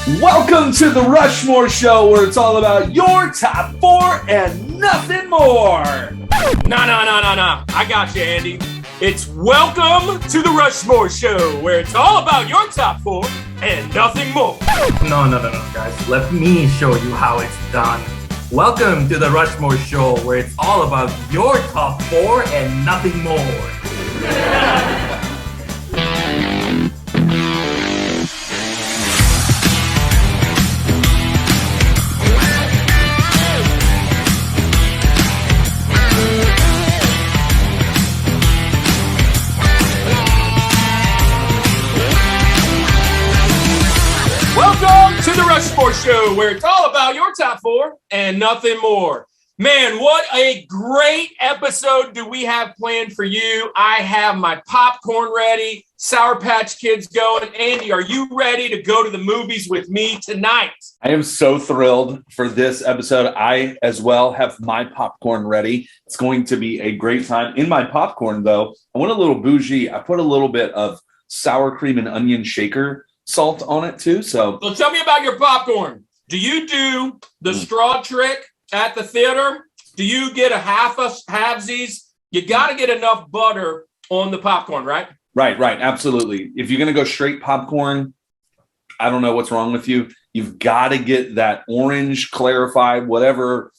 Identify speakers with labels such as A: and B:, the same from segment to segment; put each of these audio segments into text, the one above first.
A: Welcome to the Rushmore Show, where it's all about your top four and nothing more.
B: No. I got you, Andy. It's welcome to the Rushmore Show, where it's all about your top four and nothing more.
C: No, guys. Let me show you how it's done. Welcome to the Rushmore Show, where it's all about your top four and nothing more.
B: Welcome to the Rushmore Show, where it's all about your top four and nothing more. Man, what a great episode do we have planned for you. I have my popcorn ready, Sour Patch Kids going. Andy, are you ready to go to the movies with me tonight?
A: I am so thrilled for this episode. I, as well, have my popcorn ready. It's going to be a great time. In my popcorn, though, I went a little bougie. I put a little bit of sour cream and onion shaker salt on it too. So
B: tell me about your popcorn. Do you do the straw trick at the theater? Do you get a halvesies? You got to get enough butter on the popcorn, right?
A: Right. Absolutely. If you're going to go straight popcorn, I don't know what's wrong with you. You've got to get that orange, clarified, whatever.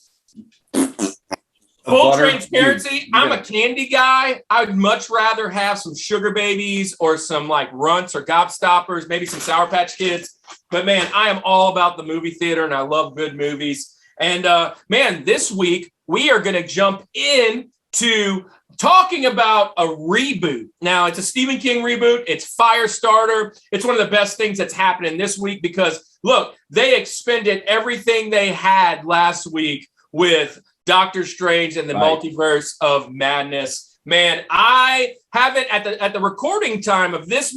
B: Full transparency, I'm a candy guy. I'd much rather have some Sugar Babies or some like Runts or Gobstoppers, maybe some Sour Patch Kids. But man, I am all about the movie theater and I love good movies. And man, this week we are going to jump in to talking about a reboot. Now, it's a Stephen King reboot. It's Firestarter. It's one of the best things that's happening this week because, look, they expended everything they had last week with Doctor Strange and the Multiverse of Madness. Man, I haven't at the recording time of this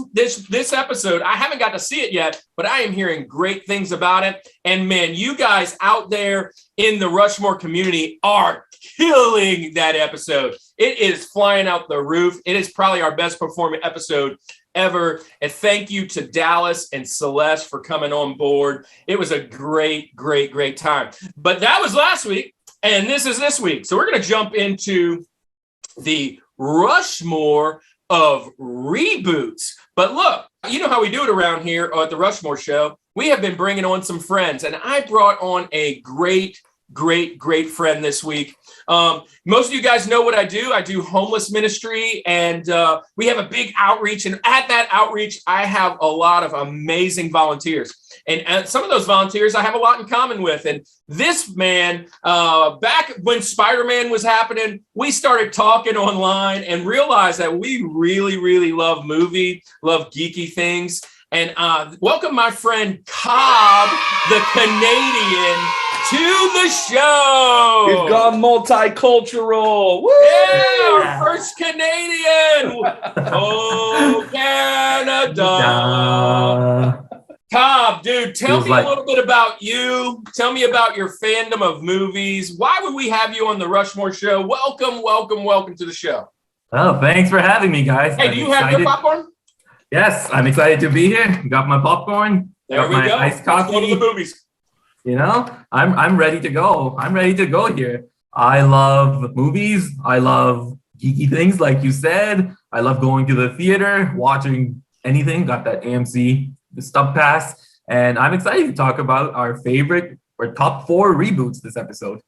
B: episode, I haven't got to see it yet, but I am hearing great things about it. And man, you guys out there in the Rushmore community are killing that episode. It is flying out the roof. It is probably our best performing episode ever. And thank you to Dallas and Celeste for coming on board. It was a great time. But that was last week. And this is this week. So we're going to jump into the Rushmore of reboots. But look, you know how we do it around here at the Rushmore Show. We have been bringing on some friends, and I brought on a great friend this week. Most of you guys know what I do. I do homeless ministry, and we have a big outreach. And at that outreach, I have a lot of amazing volunteers. And some of those volunteers I have a lot in common with. And this man, back when Spider-Man was happening, we started talking online and realized that we really love love geeky things. And welcome my friend Kaab, the Canadian, to the show.
A: We've gone multicultural. Woo!
B: Yeah, our first Canadian. Oh, Canada. Kaab, dude, tell me a little bit about you. Tell me about your fandom of movies. Why would we have you on the Rushmore Show? Welcome to the show.
C: Oh, thanks for having me, guys.
B: Hey, do you have your popcorn?
C: Yes, I'm excited to be here. Got my popcorn.
B: There we go.
C: Iced coffee.
B: Let's go to the movies.
C: You know, I'm ready to go. I'm ready to go here. I love movies. I love geeky things, like you said. I love going to the theater, watching anything. Got that AMC the stub pass, and I'm excited to talk about our favorite or top four reboots this episode.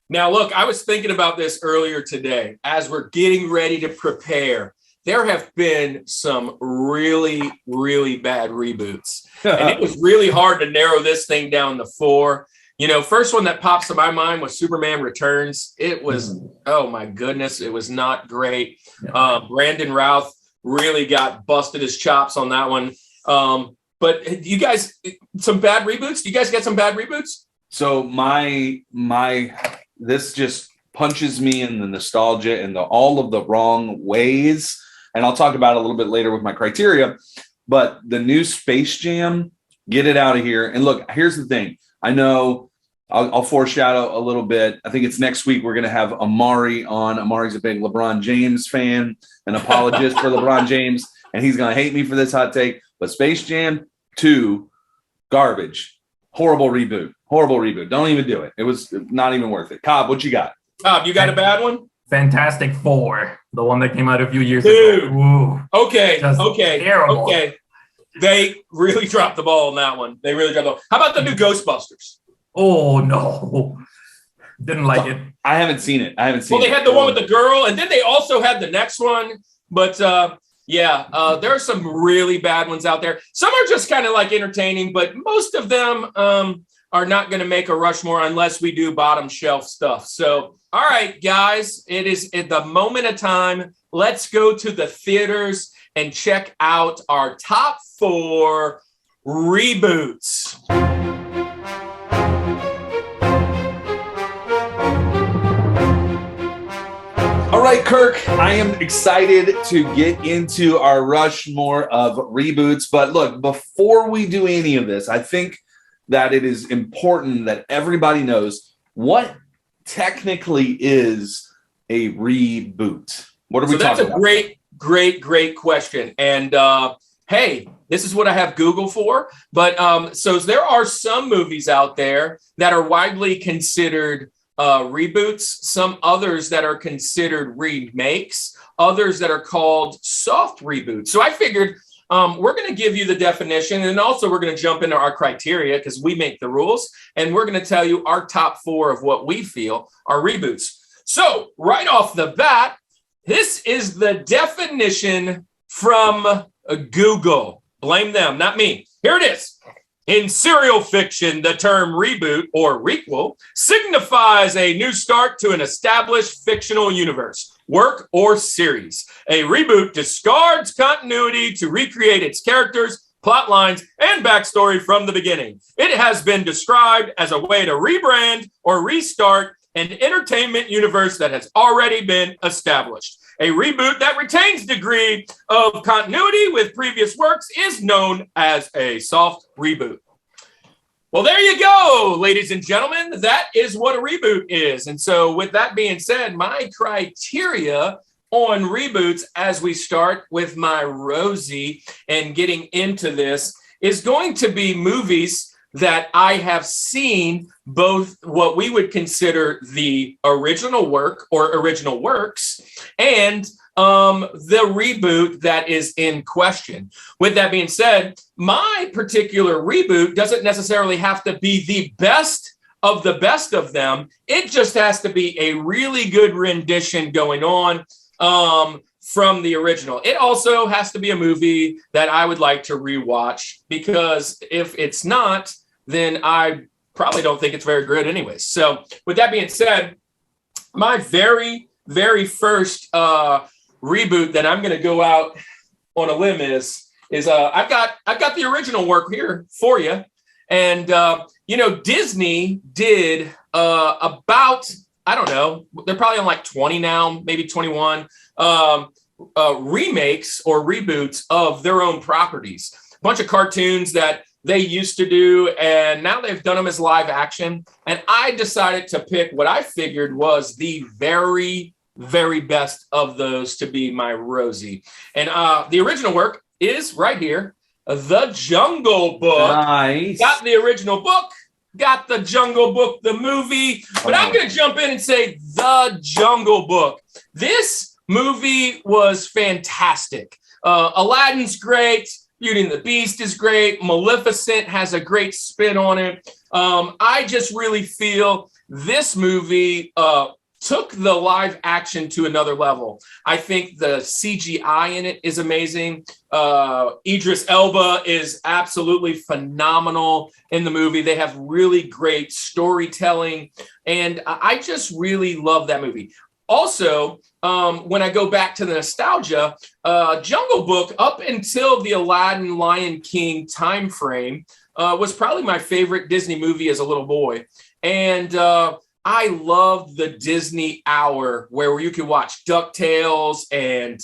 B: Now, look, I was thinking about this earlier today as we're getting ready to prepare. There have been some really bad reboots, and it was really hard to narrow this thing down to four. You know, first one that pops to my mind was Superman Returns. It was, oh my goodness, it was not great. Brandon Routh really got busted his chops on that one. But you guys, some bad reboots? Do you guys get some bad reboots?
A: So this just punches me in the nostalgia and all of the wrong ways. And I'll talk about it a little bit later with my criteria. But the new Space Jam, get it out of here. And look, here's the thing. I know I'll foreshadow a little bit. I think it's next week we're going to have Amari on. Amari's a big LeBron James fan, an apologist for LeBron James, and he's going to hate me for this hot take. But Space Jam 2 Garbage. Horrible reboot. Don't even do it. It was not even worth it. Kaab, what you got?
B: Kaab, you got a bad one?
C: Fantastic Four, the one that came out a few years
B: Dude.
C: ago. Ooh,
B: Okay.
C: terrible.
B: Okay. They really dropped the ball on that one. They really dropped the ball. How about the new Ghostbusters?
C: Oh no, didn't like it.
A: I haven't seen it.
B: Well, they had the one with the girl, and then they also had the next one. But there are some really bad ones out there. Some are just kind of like entertaining, but most of them are not going to make a Rushmore unless we do bottom shelf stuff. So, all right, guys, it is at the moment of time. Let's go to the theaters and check out our top 4 reboots.
A: All right, Kirk, I am excited to get into our Rushmore of reboots. But look, before we do any of this, I think that it is important that everybody knows what technically is a reboot. What are we talking about?
B: That's a great question. And hey, this is what I have Google for. But so there are some movies out there that are widely considered reboots, some others that are considered remakes, others that are called soft reboots. So I figured we're going to give you the definition, and also we're going to jump into our criteria because we make the rules, and we're going to tell you our top 4 of what we feel are reboots. So right off the bat, this is the definition from Google. Blame them, not me. Here it is. In serial fiction, the term reboot or requel signifies a new start to an established fictional universe, work, or series. A reboot discards continuity to recreate its characters, plot lines, and backstory from the beginning. It has been described as a way to rebrand or restart an entertainment universe that has already been established. A reboot that retains degree of continuity with previous works is known as a soft reboot. Well, there you go, ladies and gentlemen. That is what a reboot is. And so with that being said, my criteria on reboots as we start with my Rosie and getting into this is going to be movies that I have seen, both what we would consider the original work or original works and the reboot that is in question. With that being said, my particular reboot doesn't necessarily have to be the best of them. It just has to be a really good rendition going on from the original. It also has to be a movie that I would like to rewatch, because if it's not, then I probably don't think it's very good anyways. So with that being said, my very, very first reboot that I'm going to go out on a limb is I've got the original work here for you. And, Disney did about, I don't know, they're probably on like 20 now, maybe 21 remakes or reboots of their own properties. A bunch of cartoons that they used to do, and now they've done them as live action. And I decided to pick what I figured was the very, very best of those to be my Rosie. And the original work is right here, The Jungle Book.
A: Nice.
B: Got the original book, got The Jungle Book, the movie. But I'm going to jump in and say The Jungle Book. This movie was fantastic. Aladdin's great. Beauty and the Beast is great. Maleficent has a great spin on it. I just really feel this movie took the live action to another level. I think the CGI in it is amazing. Idris Elba is absolutely phenomenal in the movie. They have really great storytelling, and I just really love that movie. Also, when I go back to the nostalgia, Jungle Book, up until the Aladdin Lion King time frame, was probably my favorite Disney movie as a little boy. And I loved the Disney Hour, where you could watch DuckTales and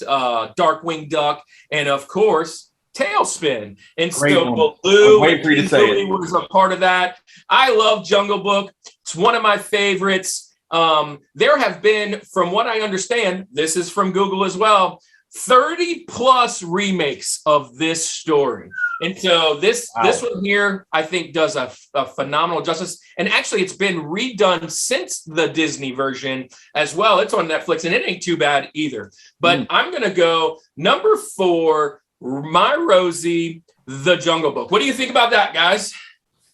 B: Darkwing Duck, and of course, Tailspin. And so Baloo was a part of that. I love Jungle Book. It's one of my favorites. There have been, from what I understand, this is from Google as well, 30 plus remakes of this story. And so this one here, I think, does a phenomenal justice. And actually, it's been redone since the Disney version as well. It's on Netflix, and it ain't too bad either. But I'm going to go number 4, My Rosie, The Jungle Book. What do you think about that, guys?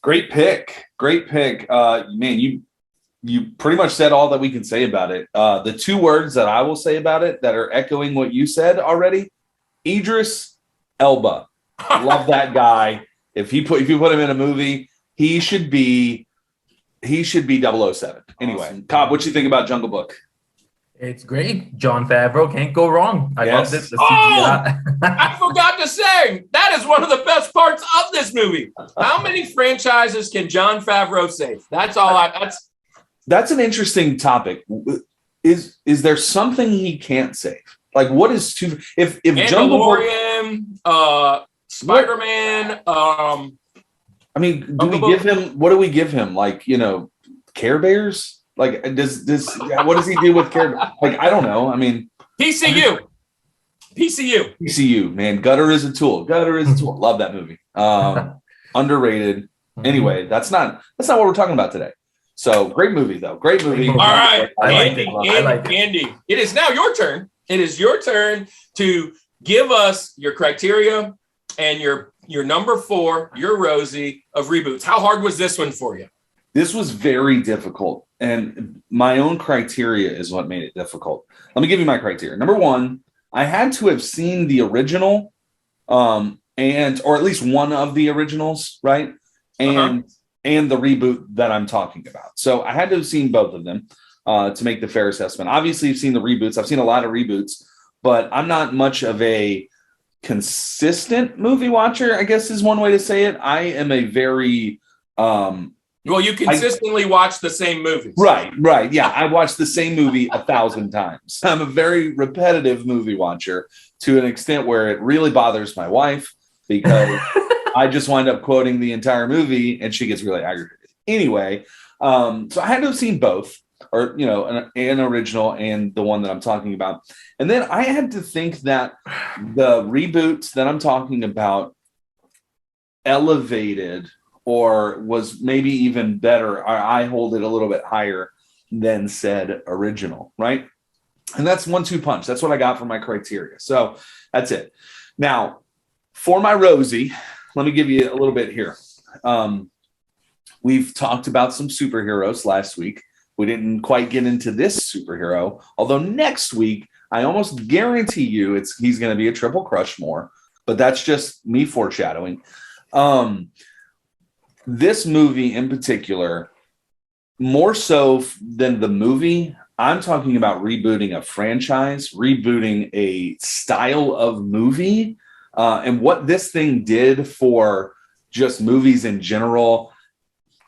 A: Great pick. Man, you pretty much said all that we can say about it. The 2 words that I will say about it that are echoing what you said already, Idris Elba. Love that guy. If you put him in a movie, he should be 007. Anyway,
B: Awesome.
A: Kaab, what you think about Jungle Book?
C: It's great. Jon Favreau can't go wrong. I
A: Yes.
C: love this.
B: I forgot to say, that is one of the best parts of this movie. How many franchises can Jon Favreau save?
A: That's an interesting topic. Is there something he can't save? Like, what is too? If Jungle Book,
B: Spider-Man.
A: I mean, what do we give him? Like, Care Bears? Like, what does he do with Care? Like, I don't know. I mean,
B: PCU,
A: man. Gutter is a tool. Love that movie. Underrated. Anyway, that's not what we're talking about today. So great movie, though. Great movie.
B: All right,
C: Andy,
B: it is now your turn. It is your turn to give us your criteria and your number 4, your Rosie of reboots. How hard was this one for you?
A: This was very difficult, and my own criteria is what made it difficult. Let me give you my criteria. Number 1, I had to have seen the original, or at least one of the originals, right? And the reboot that I'm talking about. So I had to have seen both of them to make the fair assessment. Obviously, you've seen the reboots. I've seen a lot of reboots, but I'm not much of a consistent movie watcher, I guess is one way to say it. I am a very
B: you consistently watch the same movies.
A: Right. Yeah, I watch the same movie 1,000 times. I'm a very repetitive movie watcher to an extent where it really bothers my wife because I just wind up quoting the entire movie and she gets really aggravated. Anyway, so I had to have seen both, or an original and the one that I'm talking about. And then I had to think that the reboots that I'm talking about elevated or was maybe even better, or I hold it a little bit higher than said original, right? And that's 1-2 punch. That's what I got for my criteria. So that's it. Now, for my Rosie, let me give you a little bit here. We've talked about some superheroes last week. We didn't quite get into this superhero, although next week, I almost guarantee you he's going to be a triple Rushmore, but that's just me foreshadowing. This movie in particular, more so than the movie, I'm talking about rebooting a franchise, rebooting a style of movie, and what this thing did for just movies in general.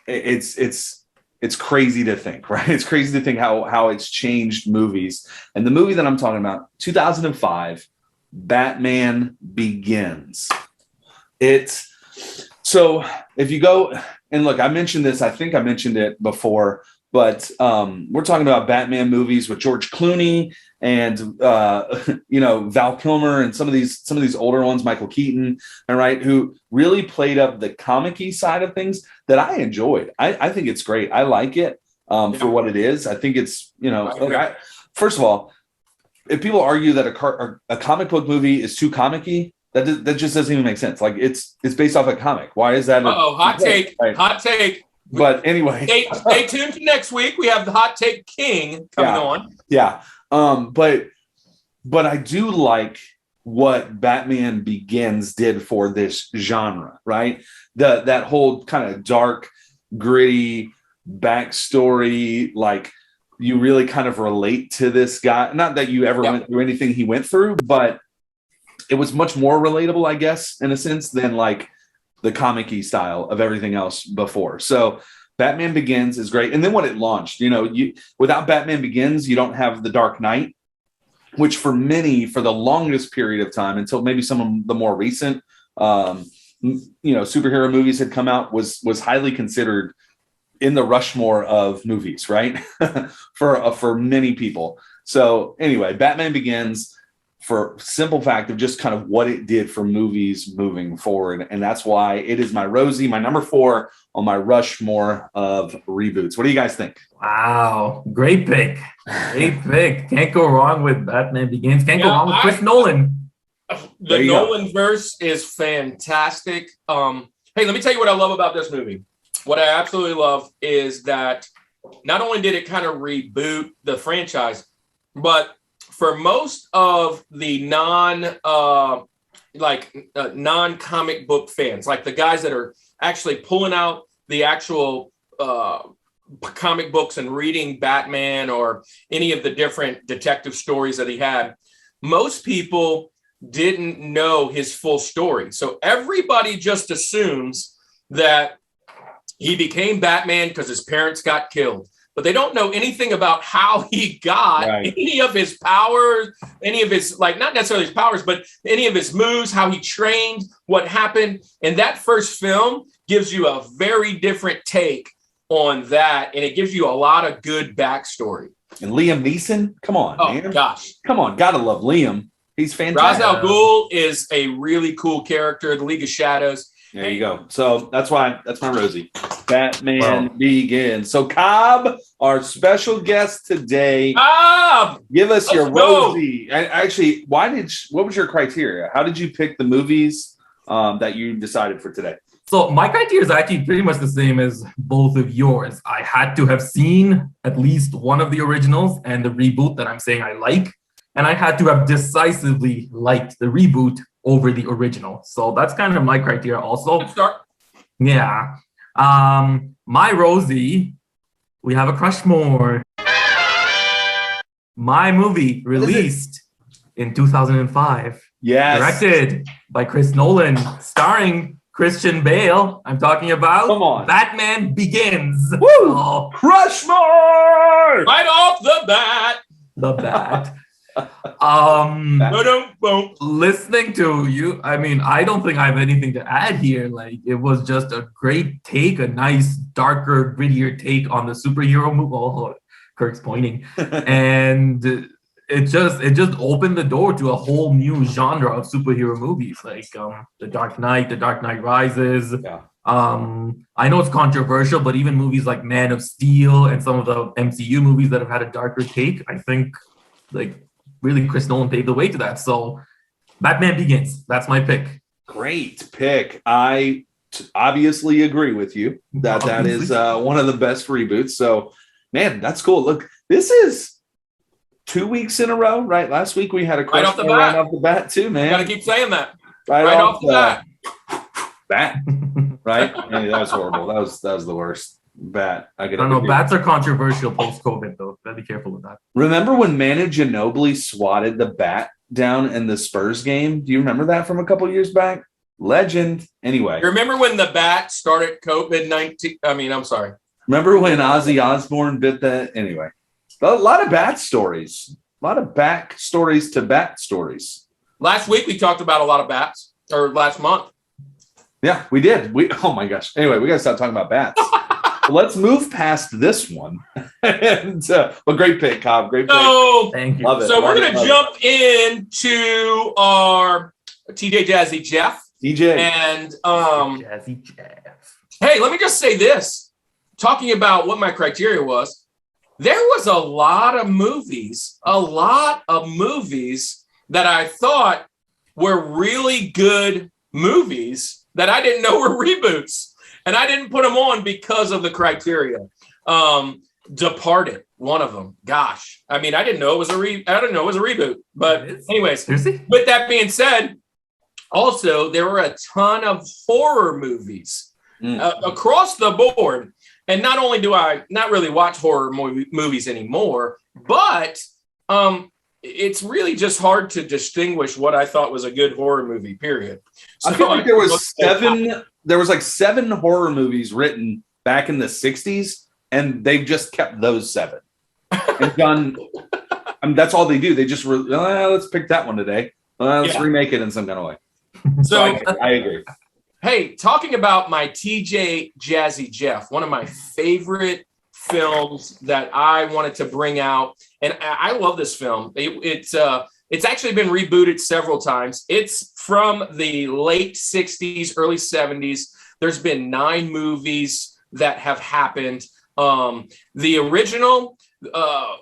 A: It's crazy to think, right? It's crazy to think how it's changed movies. And the movie that I'm talking about, 2005, Batman Begins. So if you go and look, I mentioned this, I think I mentioned it before, but we're talking about Batman movies with George Clooney and Val Kilmer and some of these older ones, Michael Keaton, all right, who really played up the comic-y side of things that I enjoyed. I think it's great. I like it for what it is. I think it's first of all, if people argue that a comic book movie is too comic-y, that just doesn't even make sense. Like it's based off a comic. Why is that?
B: Hot take.
A: Right?
B: Hot take.
A: But anyway,
B: stay tuned to next week. We have the Hot Take King coming on.
A: Yeah. But I do like what Batman Begins did for this genre, right? That whole kind of dark, gritty backstory, like you really kind of relate to this guy. Not that you ever went through anything he went through, but it was much more relatable, I guess, in a sense, than like the comic-y style of everything else before. So Batman Begins is great. And then when it launched, without Batman Begins, you don't have The Dark Knight, which for many, for the longest period of time, until maybe some of the more recent, superhero movies had come out, was highly considered in the Rushmore of movies, right? for many people. So anyway, Batman Begins, for simple fact of just kind of what it did for movies moving forward. And that's why it is my Rosie, my number 4 on my Rushmore of reboots. What do you guys think?
C: Wow. Great pick. Great pick. Can't go wrong with Batman Begins. Can't go wrong with Chris Nolan.
B: The Nolan verse is fantastic. Hey, let me tell you what I love about this movie. What I absolutely love is that not only did it kind of reboot the franchise, but for most of the non-comic book fans, like the guys that are actually pulling out the actual comic books and reading Batman or any of the different detective stories that he had, most people didn't know his full story. So everybody just assumes that he became Batman because his parents got killed, but they don't know anything about how he got any of his powers, any of his, like, not necessarily his powers, but any of his moves, how he trained, what happened. And that first film gives you a very different take on that. And it gives you a lot of good backstory.
A: And Liam Neeson, come on, man.
B: Gosh.
A: Come on, gotta love Liam. He's fantastic.
B: Ra's al Ghul is a really cool character, the League of Shadows.
A: There you go. So that's my Rosie. Batman Begins. So Kaab, our special guest today, give us your Rosie. And actually, what was your criteria? How did you pick the movies that you decided for today?
C: So my criteria is actually pretty much the same as both of yours. I had to have seen at least one of the originals and the reboot that I'm saying I like. And I had to have decisively liked the reboot over the original. So that's kind of my criteria also.
B: Good start.
C: Yeah. My Rosie, we have a Rushmore. My movie released in 2005.
A: Yes.
C: Directed by Chris Nolan, starring Christian Bale. I'm talking about Batman Begins.
A: Woo!
C: So,
A: Rushmore!
B: Right off the bat.
C: The bat. Listening to you, I mean, I don't think I have anything to add here. Like, it was just a great take, a nice, darker, grittier take on the superhero movie. Oh, Kirk's pointing, and it just opened the door to a whole new genre of superhero movies, like The Dark Knight, The Dark Knight Rises.
A: Yeah.
C: I know it's controversial, but even movies like Man of Steel and some of the MCU movies that have had a darker take, I think, like, really Chris Nolan paved the way to that. So Batman Begins. That's my pick.
A: Great pick. I obviously agree with you that is one of the best reboots. So, man, that's cool. Look, this is 2 weeks in a row, right? Last week we had a
B: right off the
A: bat too, man.
B: Gotta keep saying that.
A: Right
B: off the
A: bat. Right? Hey, that was horrible. That was the worst. Bat.
C: I don't know. Bats are controversial post-COVID, though. Gotta be careful with that.
A: Remember when Manu Ginobili swatted the bat down in the Spurs game? Do you remember that from a couple years back? Legend. Anyway.
B: You remember when the bat started COVID-19? I'm sorry.
A: Remember when Ozzy Osbourne bit that? Anyway. A lot of bat stories. A lot of back stories to bat stories.
B: Last week we talked about a lot of bats, or last month.
A: Yeah, we did. Oh my gosh. Anyway, we got to stop talking about bats. Let's move past this one. But great pick, Kaab. Great pick.
C: Thank you.
A: Love it.
B: So we're going to jump into our TJ Jazzy Jeff.
A: DJ.
B: And
C: Jazzy Jeff.
B: Hey, let me just say this. Talking about what my criteria was, there was a lot of movies that I thought were really good movies that I didn't know were reboots. And I didn't put them on because of the criteria. Departed, one of them. Gosh, I didn't know it was a reboot. But anyways, with that being said, also there were a ton of horror movies across the board. And not only do I not really watch horror movies anymore, but it's really just hard to distinguish what I thought was a good horror movie, period. So
A: I feel like there was like 7 horror movies written back in the 60s, and they've just kept those 7 and done. That's all they do. They just let's pick that one today. Let's remake it in some kind of way. So I agree.
B: Hey, talking about my TJ Jazzy Jeff, one of my favorite films that I wanted to bring out, and I love this film. It It's actually been rebooted several times. It's from the late 60s, early 70s. There's been 9 movies that have happened. The original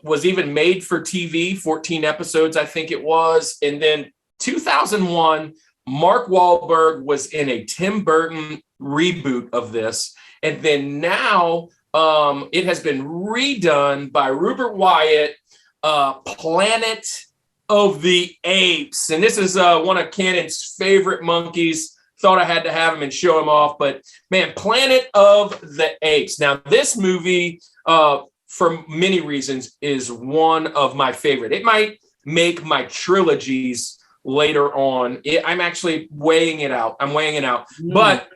B: was even made for TV, 14 episodes, I think it was. And then 2001, Mark Wahlberg was in a Tim Burton reboot of this. And then now it has been redone by Rupert Wyatt, Planet of the Apes. And this is one of Cannon's favorite monkeys. Thought I had to have him and show him off. But man, Planet of the Apes. Now, this movie, for many reasons, is one of my favorite. It might make my trilogies later on. I'm actually weighing it out. But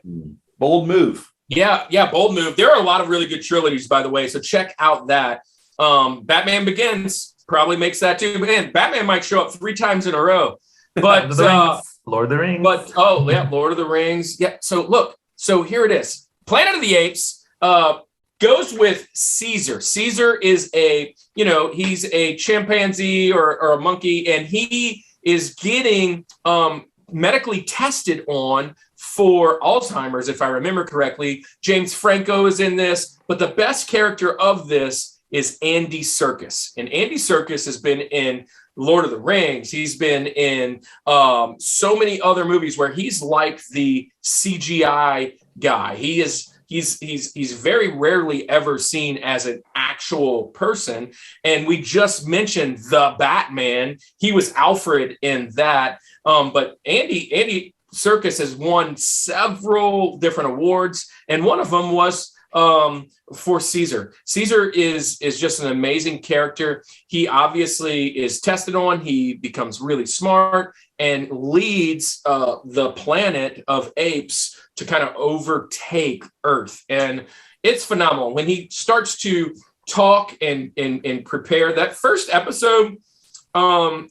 A: bold move.
B: Yeah, bold move. There are a lot of really good trilogies, by the way. So check out that. Batman Begins probably makes that too. Man, Batman might show up 3 times in a row. But
C: Lord of the Rings.
B: But Lord of the Rings. Yeah. So look. So here it is. Planet of the Apes goes with Caesar. Caesar is he's a chimpanzee or a monkey, and he is getting medically tested on for Alzheimer's, if I remember correctly. James Franco is in this, but the best character of this is Andy Serkis. And Andy Serkis has been in Lord of the Rings. He's been in so many other movies where he's like the CGI guy. He's very rarely ever seen as an actual person. And we just mentioned the Batman. He was Alfred in that. But Andy Serkis has won several different awards, and one of them was for Caesar. Caesar is just an amazing character. He obviously is tested on. He becomes really smart and leads the planet of apes to kind of overtake Earth. And it's phenomenal. When he starts to talk and prepare, that first episode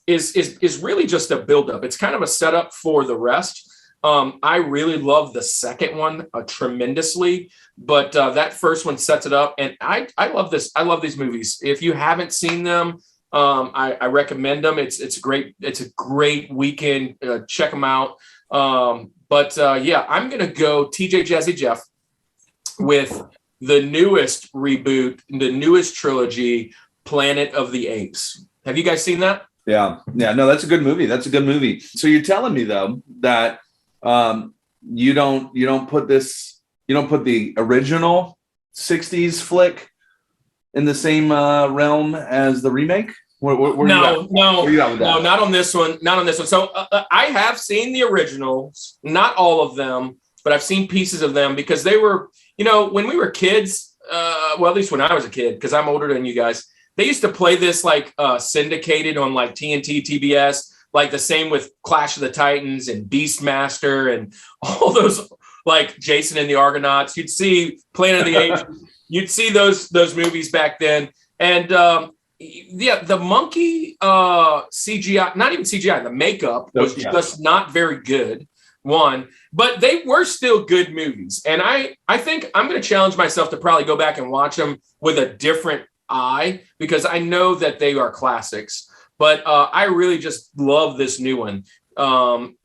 B: is really just a buildup. It's kind of a setup for the rest. I really love the second one tremendously, but that first one sets it up. And I love this. I love these movies. If you haven't seen them, I recommend them. It's great. It's a great weekend. Check them out. Yeah, I'm going to go TJ Jazzy Jeff with the newest reboot, the newest trilogy, Planet of the Apes. Have you guys seen that?
A: Yeah. No, that's a good movie. So you're telling me though that you don't put the original 60s flick in the same realm as the remake? Where
B: no, not on this one. So I have seen the originals, not all of them, but I've seen pieces of them because they were, when we were kids, well, at least when I was a kid, because I'm older than you guys, they used to play this like syndicated on like TNT, TBS, like the same with Clash of the Titans and Beastmaster and all those, like Jason and the Argonauts. You'd see Planet of the Apes. You'd see those movies back then. And the monkey CGI, not even CGI, the makeup was just not very good, one. But they were still good movies. And I think I'm going to challenge myself to probably go back and watch them with a different eye because I know that they are classics. But I really just love this new one.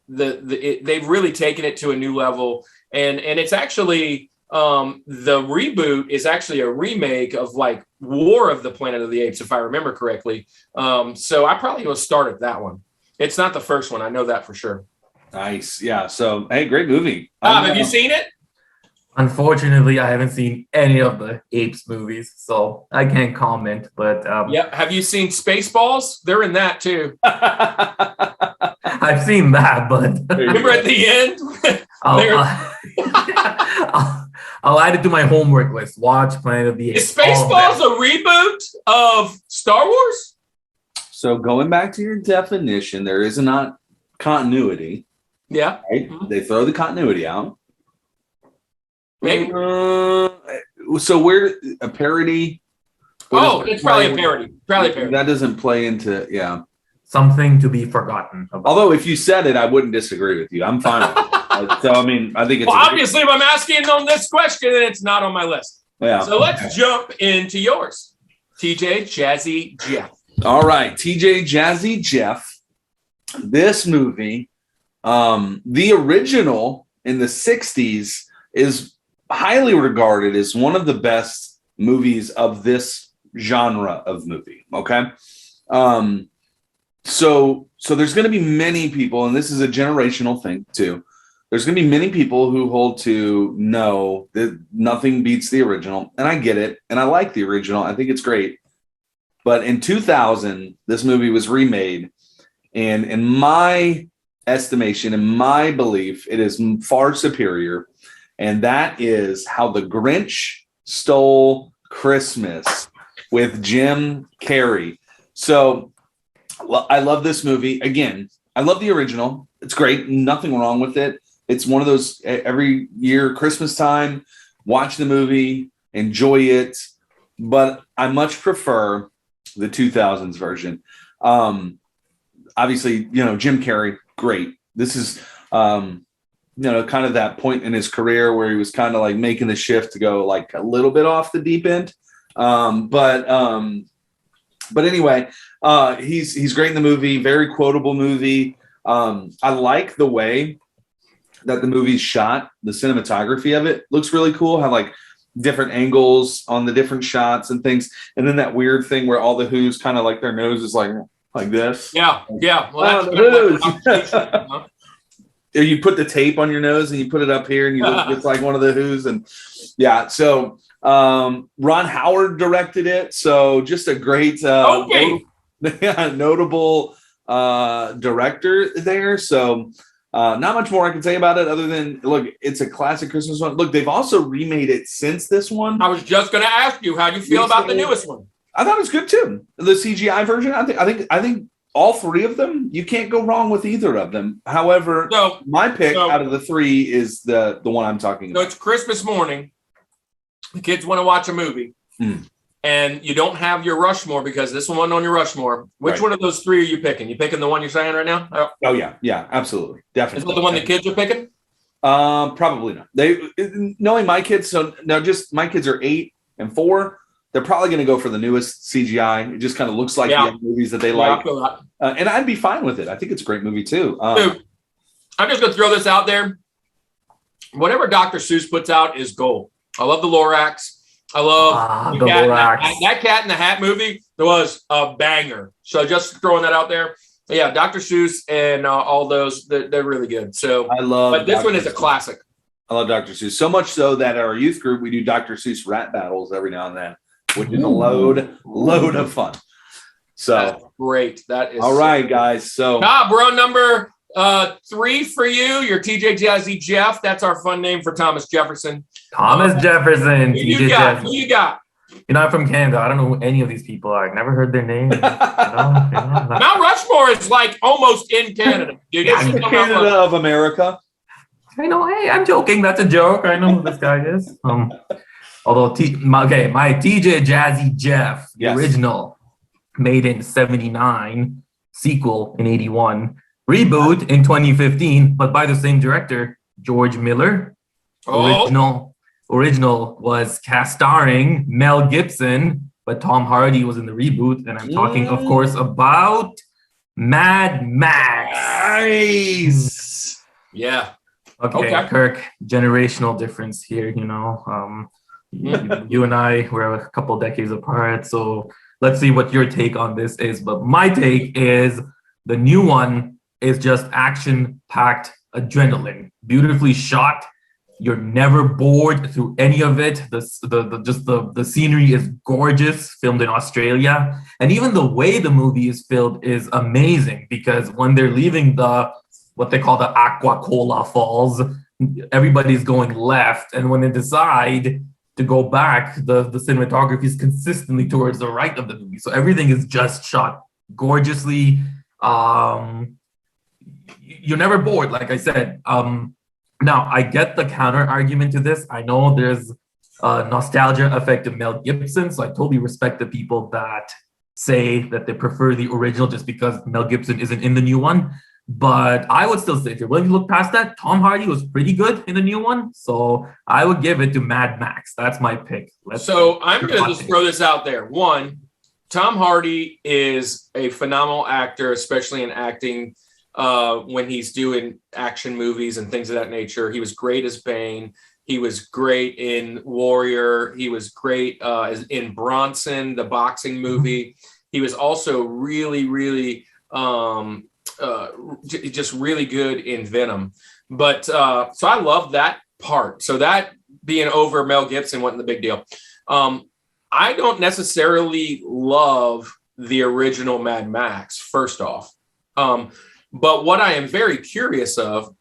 B: They've really taken it to a new level. And it's actually, the reboot is actually a remake of like War of the Planet of the Apes, if I remember correctly. So I probably will start at that one. It's not the first one. I know that for sure.
A: Nice. Yeah. So, hey, great movie.
B: Have you seen it?
C: Unfortunately, I haven't seen any of the Apes movies, so I can't comment. But
B: yeah, have you seen Spaceballs? They're in that too.
C: I've seen that, but
B: remember at the end?
C: I'll add it to my homework list. Watch Planet of the Apes.
B: Is Spaceballs a reboot of Star Wars?
A: So going back to your definition, there is not continuity.
B: Yeah.
A: Right? Mm-hmm. They throw the continuity out.
B: Maybe.
A: So we're a parody.
B: It's probably a parody.
A: That doesn't play into,
C: something to be forgotten about.
A: Although if you said it, I wouldn't disagree with you. I'm fine with it. So, I mean, I think it's...
B: Well, obviously, if I'm asking on this question, then it's not on my list.
A: Yeah.
B: So let's jump into yours. TJ Jazzy Jeff.
A: All right. TJ Jazzy Jeff this movie, the original in the 60s, is highly regarded as one of the best movies of this genre of movie. Okay. So there's going to be many people, and this is a generational thing too. There's going to be many people who hold to no, that nothing beats the original. And I get it. And I like the original. I think it's great. But in 2000, this movie was remade. And in my estimation, in my belief, it is far superior. And that is How the Grinch Stole Christmas with Jim Carrey. So I love this movie. Again, I love the original. It's great. Nothing wrong with it. It's one of those every year, Christmas time, watch the movie, enjoy it. But I much prefer the 2000s version. Obviously, Jim Carrey, great. This is, kind of that point in his career where he was kind of like making the shift to go like a little bit off the deep end. But anyway, he's great in the movie. Very quotable movie. I like the way that the movie's shot. The cinematography of it looks really cool. How like different angles on the different shots and things. And then that weird thing where all the Who's kind of like their nose is like this.
B: Yeah. Well, that's
A: You put the tape on your nose and you put it up here and you look just like one of the Who's. And yeah, so Ron Howard directed it. So just a great notable director there. So not much more I can say about it other than, look, it's a classic Christmas one. Look, they've also remade it since this one.
B: I was just going to ask you, how do you feel about the newest one?
A: I thought it was good too. The CGI version. I think all three of them, you can't go wrong with either of them. However, my pick out of the three is the one I'm talking about.
B: So it's Christmas morning. The kids want to watch a movie. And you don't have your Rushmore because this one wasn't on your Rushmore. Which one of those three are you picking? You picking the one you're saying right now?
A: Oh yeah, absolutely, definitely.
B: Is that the one the kids are picking?
A: Probably not. Knowing my kids, so now just my kids are 8 and 4. They're probably going to go for the newest CGI. It just kind of looks like the movies that they like. And I'd be fine with it. I think it's a great movie too.
B: Dude, I'm just going to throw this out there. Whatever Dr. Seuss puts out is gold. I love the Lorax. I love that Cat in the Hat movie. There was a banger. So just throwing that out there. But yeah, Dr. Seuss and all those, they're really good. So
A: I love.
B: But this one is a classic.
A: I love Dr. Seuss so much so that at our youth group we do Dr. Seuss rap battles every now and then, which is a load of fun. So
B: that's great. That is
A: all right, guys. So
B: we're on number 3 for you. Your TJ Jazzy Jeff. That's our fun name for Thomas Jefferson.
C: Jefferson.
B: Who you got?
C: I'm from Canada. I don't know who any of these people are. I've never heard their name.
B: Mount Rushmore is like almost in Canada. Dude,
A: Canada of America.
C: I know. Hey, I'm joking. That's a joke. I know who this guy is. Although my TJ Jazzy Jeff, the original, made in '79, sequel in '81, reboot in 2015, but by the same director, George Miller. Original was cast starring Mel Gibson, but Tom Hardy was in the reboot, and I'm talking, of course, about Mad Max.
A: Nice.
B: Yeah.
C: Okay, Kirk, generational difference here, you and I were a couple decades apart, so let's see what your take on this is. But my take is the new one is just action-packed adrenaline, beautifully shot. You're never bored through any of it. The scenery is gorgeous, filmed in Australia, and even the way the movie is filmed is amazing because when they're leaving what they call the Aquacola Falls, everybody's going left, and when they decide to go back, the cinematography is consistently towards the right of the movie. So everything is just shot gorgeously. You're never bored, like I said. Now, I get the counter argument to this. I know there's a nostalgia effect of Mel Gibson, so I totally respect the people that say that they prefer the original just because Mel Gibson isn't in the new one. But I would still say, if you're willing to look past that, Tom Hardy was pretty good in the new one. So I would give it to Mad Max. That's my pick.
B: I'm going to just throw this out there. One, Tom Hardy is a phenomenal actor, especially in acting. when he's doing action movies and things of that nature. He was great as Bane. He was great in Warrior. He was great in Bronson, the boxing movie. He was also really, really just really good in Venom. But so I love that part. So that being over Mel Gibson wasn't the big deal. I don't necessarily love the original Mad Max, first off. But what I am very curious of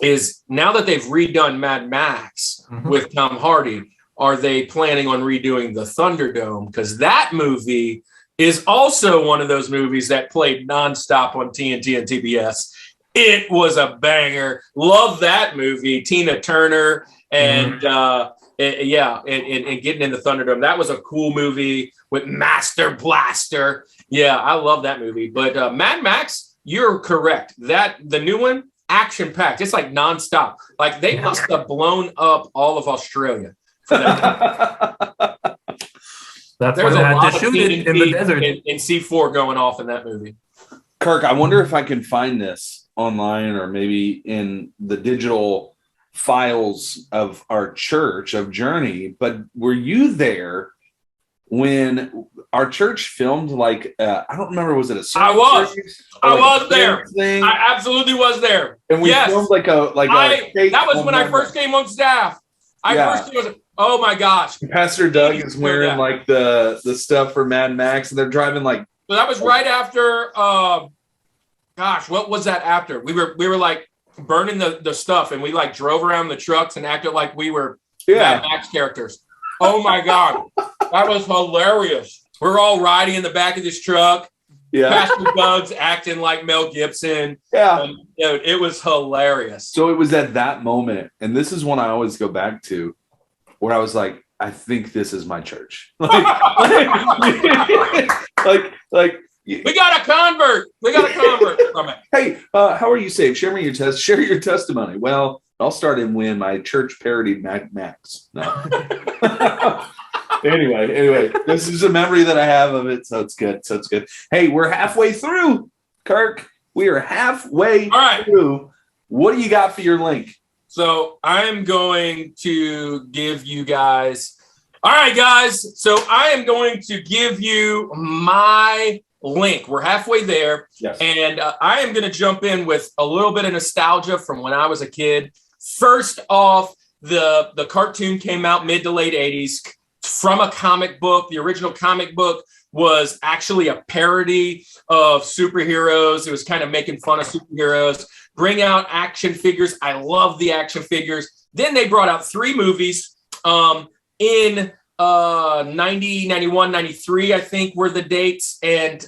B: is now that they've redone Mad Max with Tom Hardy, are they planning on redoing the Thunderdome? Because that movie is also one of those movies that played nonstop on TNT and TBS. It was a banger. Love that movie. Tina Turner and getting in the Thunderdome. That was a cool movie with Master Blaster. Yeah, I love that movie. But Mad Max, you're correct. That the new one, action-packed. It's like nonstop. Like they must have blown up all of Australia for that.
C: That's
B: There's
C: why they
B: a
C: had
B: lot
C: to
B: of
C: shoot it in the desert.
B: in C4 going off in that movie.
A: Kirk, I wonder if I can find this online or maybe in the digital files of our church of Journey, but were you there when our church filmed like I don't remember, was it a
B: I was there.
A: Thing?
B: I absolutely was there.
A: And we filmed
B: that was when I first came on staff. Oh my gosh.
A: Pastor Doug is wearing like the stuff for Mad Max and they're driving like.
B: So that was right after what was that after? We were like burning the stuff and we like drove around the trucks and acted like we were Mad Max characters. Oh my God. That was hilarious. We're all riding in the back of this truck. Yeah. Pastor Doug's acting like Mel Gibson.
A: Yeah.
B: It was hilarious.
A: So it was at that moment, and this is one I always go back to, where I was like, I think this is my church. We
B: got a convert. From it.
A: Hey, how are you saved? Share your testimony. Well, I'll start in when my church parodied Mad Max. No. Anyway, this is a memory that I have of it, so it's good. Hey, we're halfway through, Kirk. We are halfway through. What do you got for your link?
B: So I'm going to give you guys. All right, guys. So I am going to give you my link. We're halfway there.
A: Yes.
B: And I am going to jump in with a little bit of nostalgia from when I was a kid. First off, the cartoon came out mid to late 80s from a comic book. The original comic book was actually a parody of superheroes. It was kind of making fun of superheroes. Bring out action figures. I love the action figures. Then they brought out 3 movies in 90, 91, 93, I think were the dates. And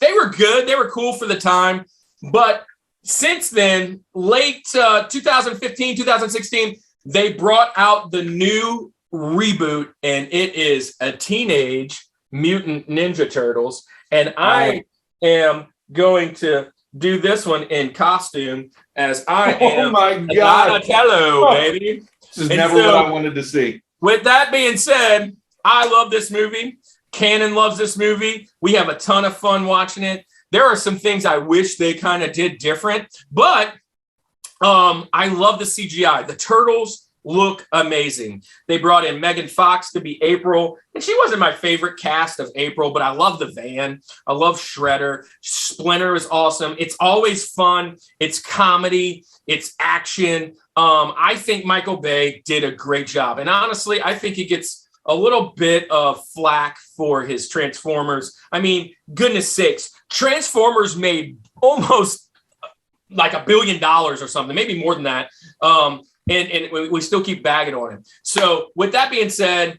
B: they were good. They were cool for the time. But since then, late 2015, 2016, they brought out the new reboot, and it is a Teenage Mutant Ninja Turtles. And I am going to do this one in costume as I am.
A: Oh my God.
B: Donatello, baby.
A: This is never what I wanted to see.
B: With that being said, I love this movie. Cannon loves this movie. We have a ton of fun watching it. There are some things I wish they kind of did different, but I love the CGI. The turtles look amazing. They brought in Megan Fox to be April, and she wasn't my favorite cast of April, but I love the van. I love Shredder. Splinter is awesome. It's always fun. It's comedy. It's action. I think Michael Bay did a great job, and honestly, I think he gets a little bit of flack for his Transformers. I mean, goodness sakes, Transformers made almost like $1 billion or something, maybe more than that. And we still keep bagging on him. So with that being said,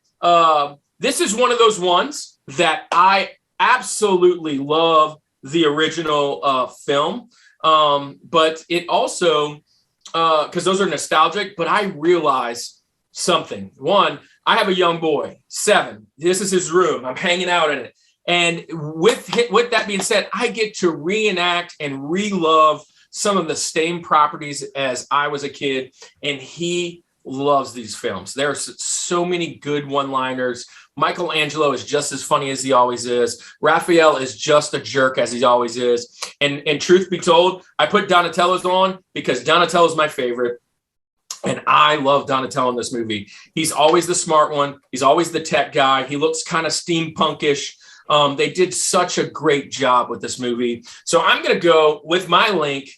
B: this is one of those ones that I absolutely love the original film. But it also, because those are nostalgic, but I realize something. One, I have a young boy, 7. This is his room. I'm hanging out in it. And with that being said, I get to reenact and relove some of the same properties as I was a kid, and he loves these films. There's so many good one-liners. Michelangelo is just as funny as he always is. Raphael is just a jerk as he always is. And truth be told, I put Donatello's on because Donatello's my favorite. And I love Donatello in this movie. He's always the smart one. He's always the tech guy. He looks kind of steampunkish. They did such a great job with this movie. So I'm going to go with my link,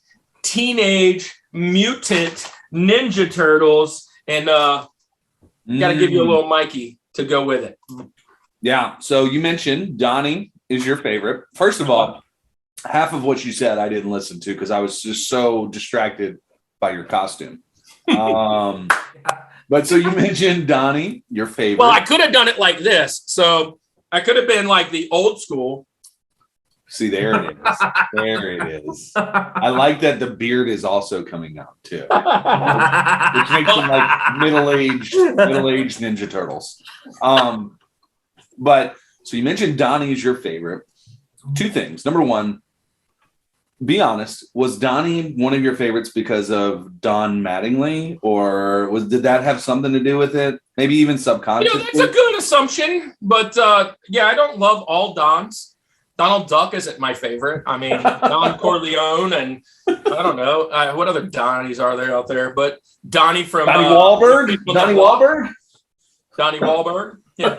B: Teenage Mutant Ninja Turtles. And got to give you a little Mikey to go with it.
A: Yeah. So you mentioned Donnie is your favorite. First of all, half of what you said I didn't listen to because I was just so distracted by your costume. But so you mentioned Donnie, your favorite.
B: Well, I could have done it like this. So I could have been like the old school.
A: See, there it is. There it is. I like that the beard is also coming out too, which makes them like middle-aged Ninja Turtles. But so you mentioned Donnie is your favorite. Two things. Number one, be honest. Was Donnie one of your favorites because of Don Mattingly, or did that have something to do with it? Maybe even subconsciously.
B: That's a good assumption, but yeah, I don't love all Dons. Donald Duck isn't my favorite. I mean, Don Corleone, and I don't know what other Donnies are there out there, but Donnie from
A: Donnie Wahlberg. Donnie Wahlberg.
B: Donnie Wahlberg. Yeah,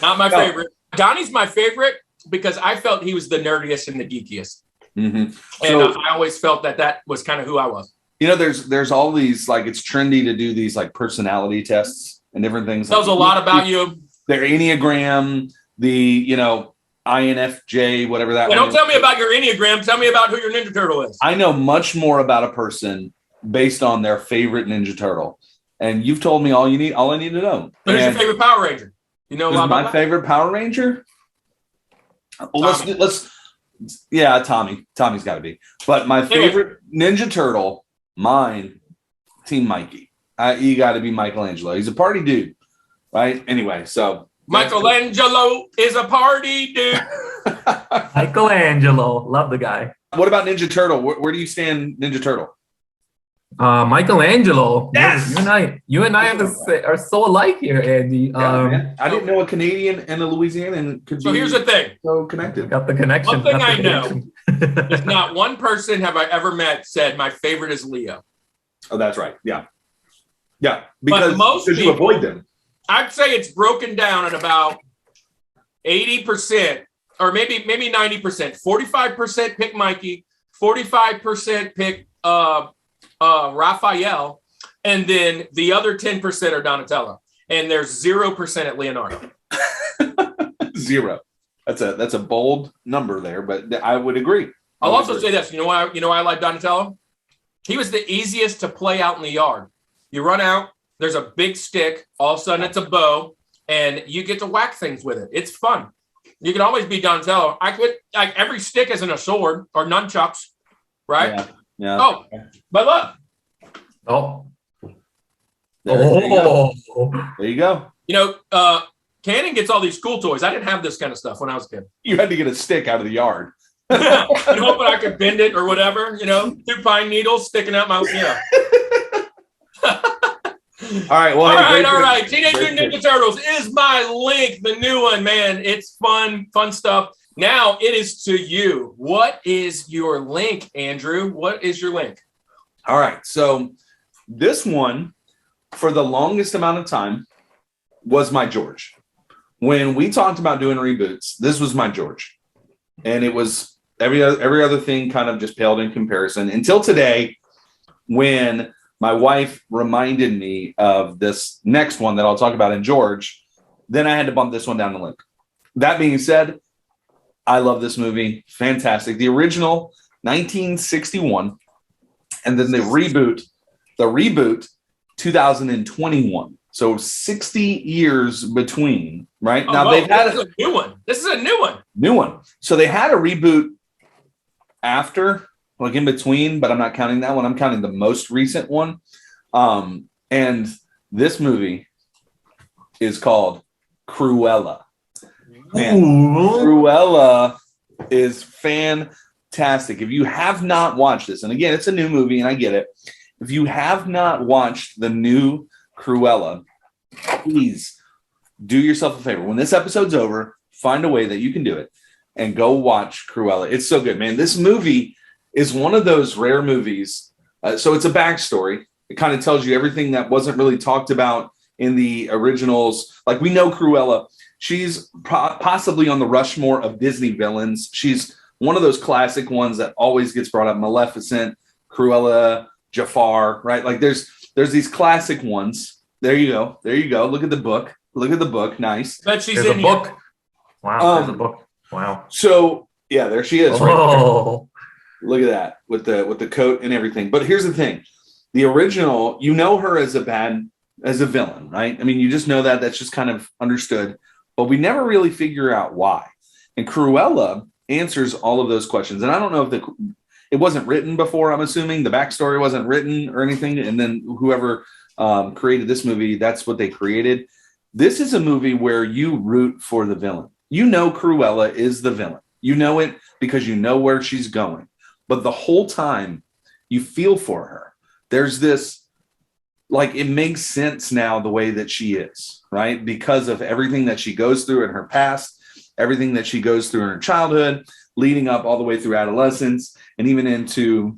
B: not my favorite. Donnie's my favorite because I felt he was the nerdiest and the geekiest, and I always felt that was kind of who I was. You
A: know, there's all these, like, it's trendy to do these like personality tests and different things.
B: Tells a lot about you.
A: Their Enneagram, INFJ, whatever that.
B: Don't tell me about your Enneagram. Tell me about who your Ninja Turtle is.
A: I know much more about a person based on their favorite Ninja Turtle, and you've told me all I need to know.
B: Who's your favorite Power Ranger? You know about
A: my favorite Power Ranger? Well, let's. Yeah, Tommy. Tommy's got to be. But my favorite Ninja Turtle, mine, Team Mikey. You got to be Michelangelo. He's a party dude, right? Anyway, so.
B: Michelangelo is a party dude.
C: Michelangelo, love the guy.
A: What about Ninja Turtle? Where do you stand, Ninja Turtle?
C: Michelangelo.
A: Yes.
C: You and I are so alike here, Andy.
A: I didn't know a Canadian and a Louisianan could be.
B: So here's the thing.
A: So connected.
C: Got the connection.
B: One thing I know is not one person have I ever met said my favorite is Leo.
A: Oh, that's right. Yeah. Yeah. Because you avoid them.
B: I'd say it's broken down at about 80%, or maybe 90%. 45% pick Mikey, 45% pick Raphael, and then the other 10% are Donatello. And there's 0% at Leonardo.
A: Zero. That's a bold number there, but I would agree.
B: I'll also say this. You know why I like Donatello? He was the easiest to play out in the yard. You run out. There's a big stick. All of a sudden, it's a bow, and you get to whack things with it. It's fun. You can always be Donatello. Every stick isn't a sword or nunchucks, right?
A: Yeah.
B: Oh, but look.
C: Oh.
A: There you go.
B: You know, Cannon gets all these cool toys. I didn't have this kind of stuff when I was a kid.
A: You had to get a stick out of the yard.
B: And hoping I could bend it or whatever. 2 pine needles sticking out my.
A: All right. Well,
B: all right. Teenage Mutant Ninja Turtles is my link. The new one, man. It's fun stuff. Now it is to you. What is your link, Andrew? What is your link?
A: All right. So this one, for the longest amount of time, was my George. When we talked about doing reboots, this was my George. And it was every other thing kind of just paled in comparison until today, when my wife reminded me of this next one that I'll talk about in George. Then I had to bump this one down the link. That being said, I love this movie. Fantastic. The original, 1961. And then the reboot, 2021. So 60 years between, right?
B: Oh,
A: now
B: they've had
A: a
B: new one. This is a new one.
A: New one. So they had a reboot after, like in between, but I'm not counting that one. I'm counting the most recent one. And this movie is called Cruella. Man, Cruella is fantastic. If you have not watched this, and again, it's a new movie, and I get it. If you have not watched the new Cruella, please do yourself a favor. When this episode's over, find a way that you can do it and go watch Cruella. It's so good, man. This movie is one of those rare movies. So it's a backstory. It kind of tells you everything that wasn't really talked about in the originals. Like, we know Cruella. She's possibly on the Rushmore of Disney villains. She's one of those classic ones that always gets brought up. Maleficent, Cruella, Jafar, right? Like there's these classic ones. There you go. Look at the book. Nice.
B: But she's
C: There's
B: in
C: a
B: here.
C: book. Wow, there's a book. Wow.
A: So yeah, there she is. Right
C: Oh,
A: there. Look at that with the coat and everything. But here's the thing: the original, you know her as a villain, right? I mean, you just know that. That's just kind of understood. But we never really figure out why. And Cruella answers all of those questions. And I don't know if it wasn't written before. I'm assuming the backstory wasn't written or anything. And then whoever created this movie, that's what they created. This is a movie where you root for the villain. You know Cruella is the villain. You know it because you know where she's going. But the whole time you feel for her. There's this, like, it makes sense now the way that she is, right? Because of everything that she goes through in her past, everything that she goes through in her childhood, leading up all the way through adolescence, and even into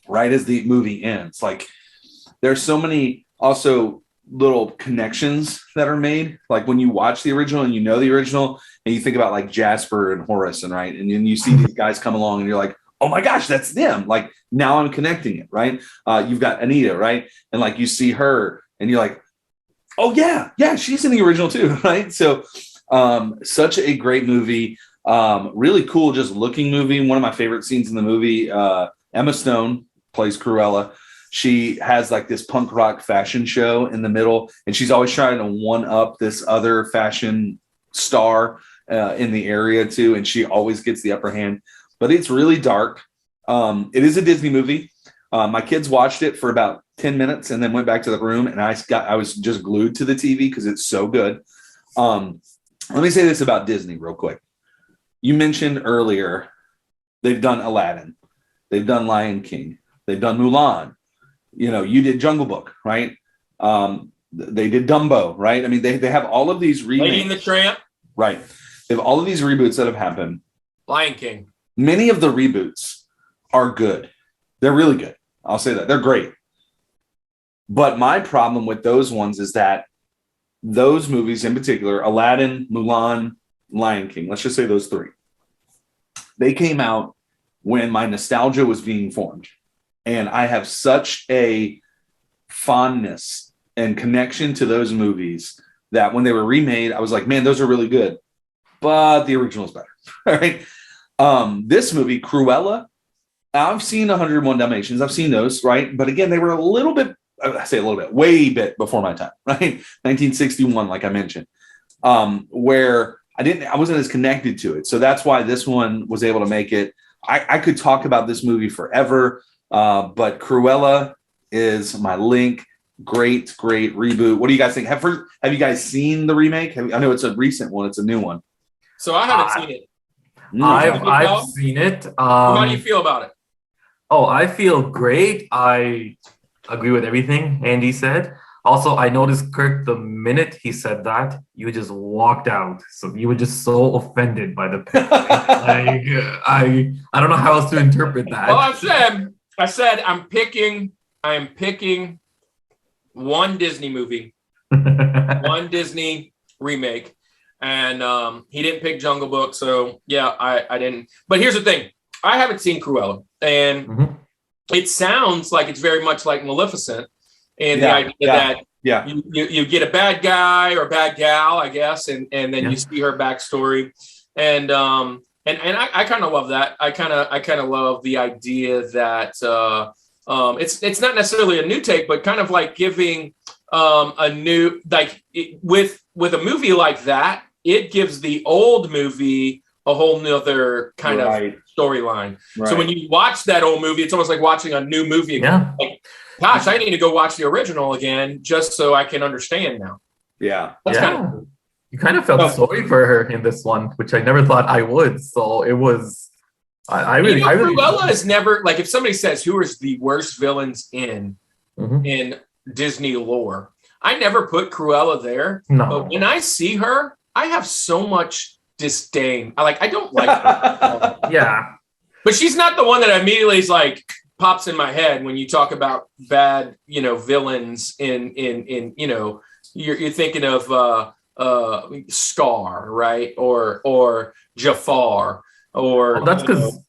A: right as the movie ends. Like, there's so many also little connections that are made. Like when you watch the original and you know the original and you think about like Jasper and Horace, and right, and then you see these guys come along and you're like, oh my gosh, that's them. Like, now I'm connecting it, right? You've got Anita, right? And like you see her and you're like, oh yeah, she's in the original too, right? So such a great movie. Really cool, just looking movie. One of my favorite scenes in the movie, Emma Stone plays Cruella. She has like this punk rock fashion show in the middle, and she's always trying to one up this other fashion star in the area too, and she always gets the upper hand. But it's really dark. It is a Disney movie. My kids watched it for about 10 minutes and then went back to the room, and I was just glued to the TV because it's so good. Let me say this about Disney real quick. You mentioned earlier they've done Aladdin, they've done Lion King, they've done Mulan. You know, you did Jungle Book, right? They did Dumbo, right? I mean, they have all of these remakes.
B: Lady and the Tramp.
A: Right. They have all of these reboots that have happened.
B: Lion King.
A: Many of the reboots are good. They're really good. I'll say that. They're great. But my problem with those ones is that those movies in particular, Aladdin, Mulan, Lion King, let's just say those three, they came out when my nostalgia was being formed. And I have such a fondness and connection to those movies that when they were remade, I was like, man, those are really good. But the original is better. All right. This movie, Cruella, I've seen 101 Dalmatians. I've seen those, right? But again, they were a little bit, I say a little bit, way bit before my time, right? 1961, like I mentioned, where I wasn't as connected to it. So that's why this one was able to make it. I could talk about this movie forever. But Cruella is my link. Great reboot. What do you guys think? Have you guys seen the remake? I know it's a recent one. It's a new one.
B: So I haven't seen it.
C: I've seen it.
B: How do you feel about it?
C: Oh, I feel great. I agree with everything Andy said. Also, I noticed, Kirk, the minute he said that, you just walked out. So you were just so offended by the pick. I don't know how else to interpret that.
B: Well, I said I am picking one Disney movie, one Disney remake, and he didn't pick Jungle Book, so yeah, I didn't. But here's the thing: I haven't seen Cruella, and it sounds like it's very much like Maleficent, and the idea that you get a bad guy or bad gal, I guess, and then you see her backstory, and I kind of love that. I kind of love the idea that it's not necessarily a new take, but kind of like giving a new, like with a movie like that, it gives the old movie a whole nother kind of storyline. Right. So when you watch that old movie, it's almost like watching a new movie again. Yeah. Like, gosh, I need to go watch the original again just so I can understand now.
A: Yeah.
C: You kind of felt sorry for her in this one, which I never thought I would. So it was,
B: Cruella is never, like, if somebody says who is the worst villains in Disney lore, I never put Cruella there.
C: No.
B: But when I see her, I have so much disdain. I don't like her.
C: Yeah.
B: But she's not the one that immediately is like pops in my head when you talk about bad, villains in you're thinking of Scar, right? Or Jafar, or
C: That's because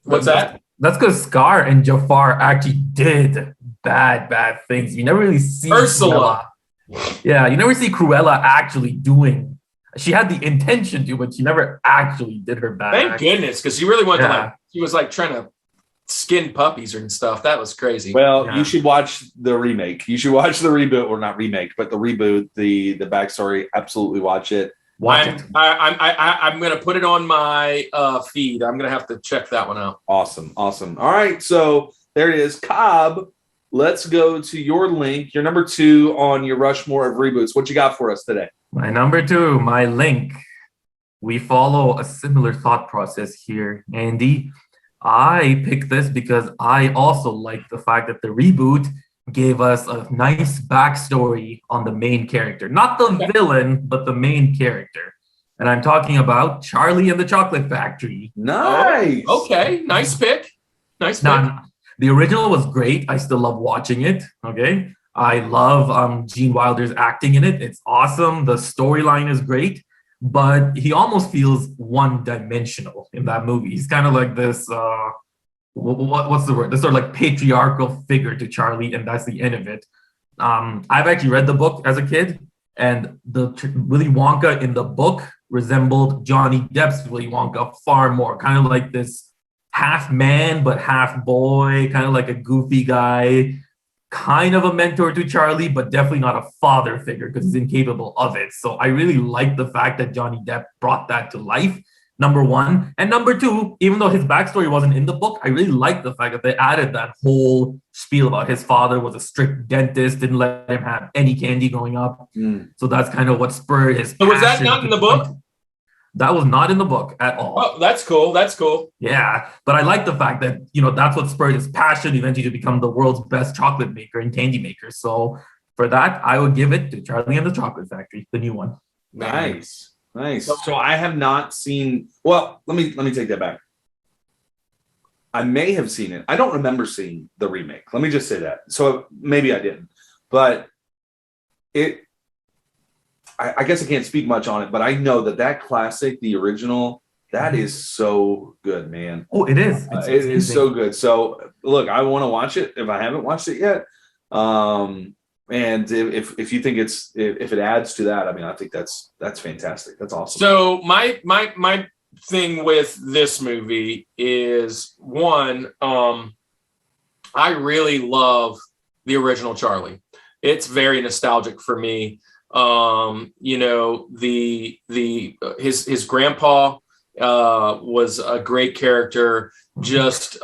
B: what's that?
C: That's because Scar and Jafar actually did bad things. You never really see
B: Ursula.
C: Cruella. Yeah, you never see Cruella actually doing. She had the intention to, but she never actually did her bad.
B: Thank goodness, because she really wanted to she was trying to skin puppies and stuff. That was crazy.
A: Well, you should watch the remake. You should watch the reboot, or not remake, but the reboot, the backstory. Absolutely watch it.
B: I'm going to put it on my feed. I'm going to have to check that one out.
A: Awesome. All right, so there it is. Kaab, let's go to your link. Your number 2 on your Rushmore of reboots. What you got for us today?
C: My number 2, my link. We follow a similar thought process here, Andy. I picked this because I also like the fact that the reboot gave us a nice backstory on the main character. Not the villain, but the main character. And I'm talking about Charlie and the Chocolate Factory.
A: Nice.
B: Oh, okay. Nice pick.
C: Now, the original was great. I still love watching it. Okay. I love Gene Wilder's acting in it. It's awesome. The storyline is great, but he almost feels one-dimensional in that movie. He's kind of like this, what's the word? This sort of like patriarchal figure to Charlie, and that's the end of it. I've actually read the book as a kid, and the Willy Wonka in the book resembled Johnny Depp's Willy Wonka far more. Kind of like this half man, but half boy, kind of like a goofy guy. Kind of a mentor to Charlie, but definitely not a father figure because he's incapable of it. So I really like the fact that Johnny Depp brought that to life, number 1. And number 2, even though his backstory wasn't in the book, I really like the fact that they added that whole spiel about his father was a strict dentist, didn't let him have any candy growing up. So that's kind of what spurred his
B: So was that not in the book?
C: That was not in the book at all.
B: Oh, that's cool.
C: Yeah, but I like the fact that, that's what spurred his passion eventually to become the world's best chocolate maker and candy maker. So for that, I would give it to Charlie and the Chocolate Factory, the new one.
A: Nice. So I have not seen. Well, let me take that back. I may have seen it. I don't remember seeing the remake. Let me just say that. So maybe I didn't, but I guess I can't speak much on it, but I know that classic, the original, that is so good, man.
C: Oh, it is.
A: It is so good. So look, I want to watch it if I haven't watched it yet. And if you think if it adds to that, I mean, I think that's fantastic. That's awesome.
B: So my thing with this movie is one, I really love the original Charlie. It's very nostalgic for me. His grandpa was a great character. Just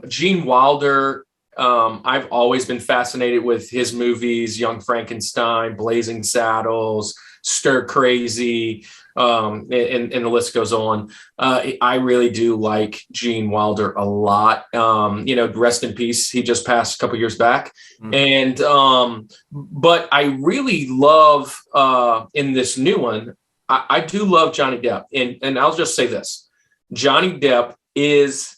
B: Gene Wilder. I've always been fascinated with his movies: Young Frankenstein, Blazing Saddles, Stir Crazy, and the list goes on. I really do like Gene Wilder a lot. Rest in peace. He just passed a couple years back. And but I really love in this new one, I do love Johnny Depp. And I'll just say this. Johnny Depp is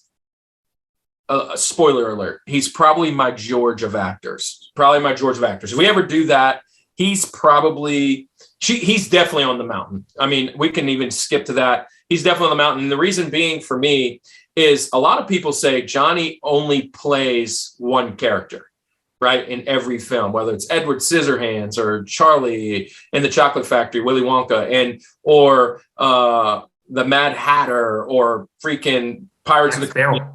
B: a spoiler alert. He's probably my George of actors. If we ever do that, he's definitely on the mountain. I mean, we can even skip to that. He's definitely on the mountain. And the reason being for me is a lot of people say Johnny only plays one character, right? In every film, whether it's Edward Scissorhands or Charlie in the Chocolate Factory, Willy Wonka, or the Mad Hatter, or freaking Pirates of the Caribbean.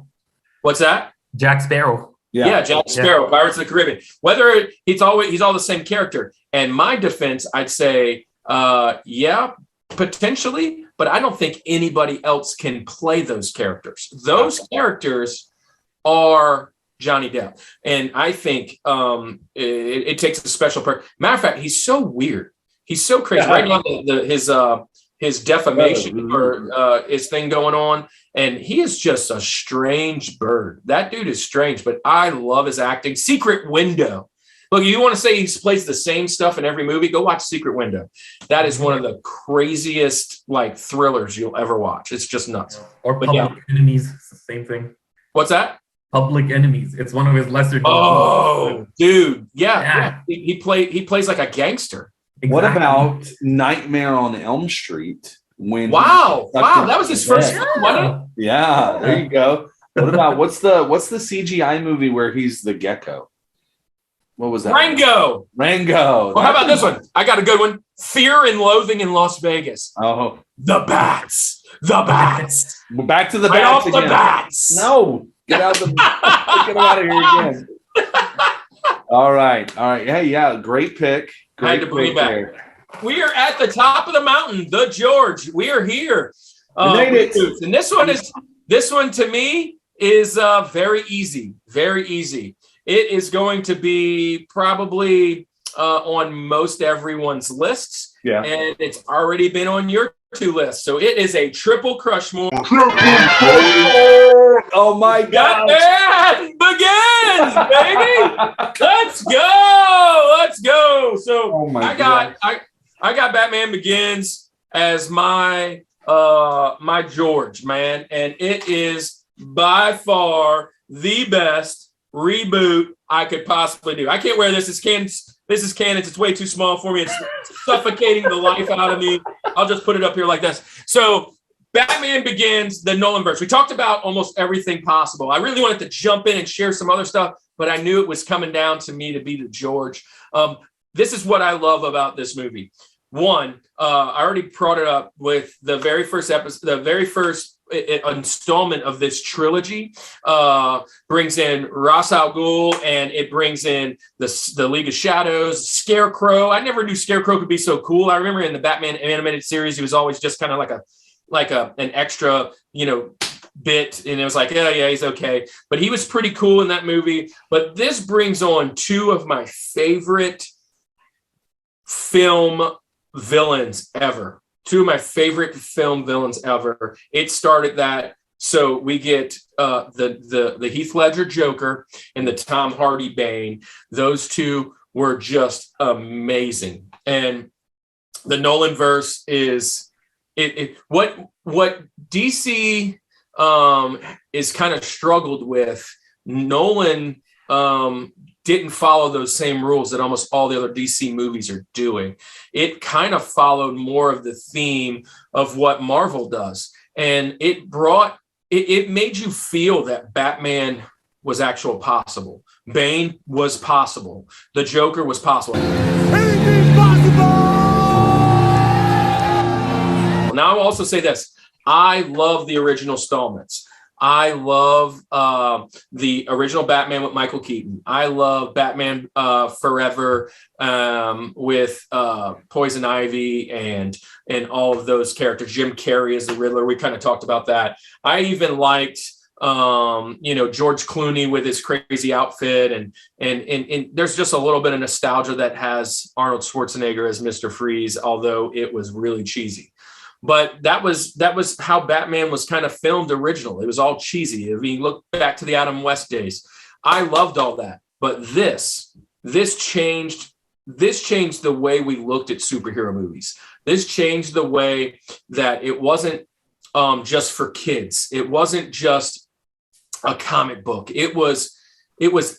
B: What's that?
C: Jack Sparrow.
B: Yeah, Jack Sparrow, Pirates of the Caribbean. Whether he's all the same character. And my defense, I'd say, potentially, but I don't think anybody else can play those characters. Those characters are Johnny Depp, and I think it takes a special person. Matter of fact, he's so weird. He's so crazy. Right now, his defamation or his thing going on. And he is just a strange bird. That dude is strange, but I love his acting. Secret Window. Look, you want to say he plays the same stuff in every movie? Go watch Secret Window. That is one of the craziest like thrillers you'll ever watch. It's just nuts.
C: Or Public Enemies, same thing.
B: What's that?
C: Public Enemies. It's one of his lesser.
B: Dude, yeah. He plays like a gangster.
C: Exactly.
A: What about Nightmare on Elm Street?
B: Wow, that was his first film, wasn't it?
A: Yeah, there you go. What about what's the CGI movie where he's the gecko? What was that?
B: Rango.
A: Well,
B: how about this one? I got a good one. Fear and Loathing in Las Vegas.
A: Oh,
B: the bats.
A: We're back to the
B: Right
A: bats
B: off the
A: again.
B: bats.
A: No, get out of here again. All right. Hey, yeah, great pick.
B: I had to bring it back.
A: There.
B: We are at the top of the mountain, the George. We are here.
A: Made it.
B: And this one to me is very easy. Very easy. It is going to be probably on most everyone's lists. Yeah. And it's already been on your 2 lists. So it is a triple Crushmore.
A: Oh my God.
B: Batman Begins, baby. Let's go. So I got Batman Begins as my my George, man. And it is by far the best reboot I could possibly do. I can't wear this. This is canon. It's way too small for me. It's suffocating the life out of me. I'll just put it up here like this. So Batman Begins, the Nolanverse. We talked about almost everything possible. I really wanted to jump in and share some other stuff, but I knew it was coming down to me to be the George. This is what I love about this movie. One, I already brought it up with the very first episode, the very first installment of this trilogy brings in Ra's al Ghul, and it brings in the League of Shadows, Scarecrow. I never knew Scarecrow could be so cool. I remember in the Batman animated series, he was always just kind of like an extra, bit, and it was like, yeah, he's okay. But he was pretty cool in that movie. But this brings on 2 of my favorite film villains ever. 2 of my favorite film villains ever. It started that. So we get the Heath Ledger Joker and the Tom Hardy Bane. Those 2 were just amazing. And the Nolanverse is what DC is kind of struggled with. Nolan didn't follow those same rules that almost all the other DC movies are doing. It kind of followed more of the theme of what Marvel does. And it made you feel that Batman was actually possible. Bane was possible. The Joker was possible. Anything's possible! Now I'll also say this. I love the original installments. I love the original Batman with Michael Keaton. I love Batman Forever with Poison Ivy and all of those characters. Jim Carrey as the Riddler. We kind of talked about that. I even liked George Clooney with his crazy outfit, and there's just a little bit of nostalgia that has Arnold Schwarzenegger as Mr. Freeze, although it was really cheesy. But that was how Batman was kind of filmed originally. It was all cheesy. If you look back to the Adam West days, I loved all that. But this changed the way we looked at superhero movies. This changed the way that it wasn't just for kids. It wasn't just a comic book. It was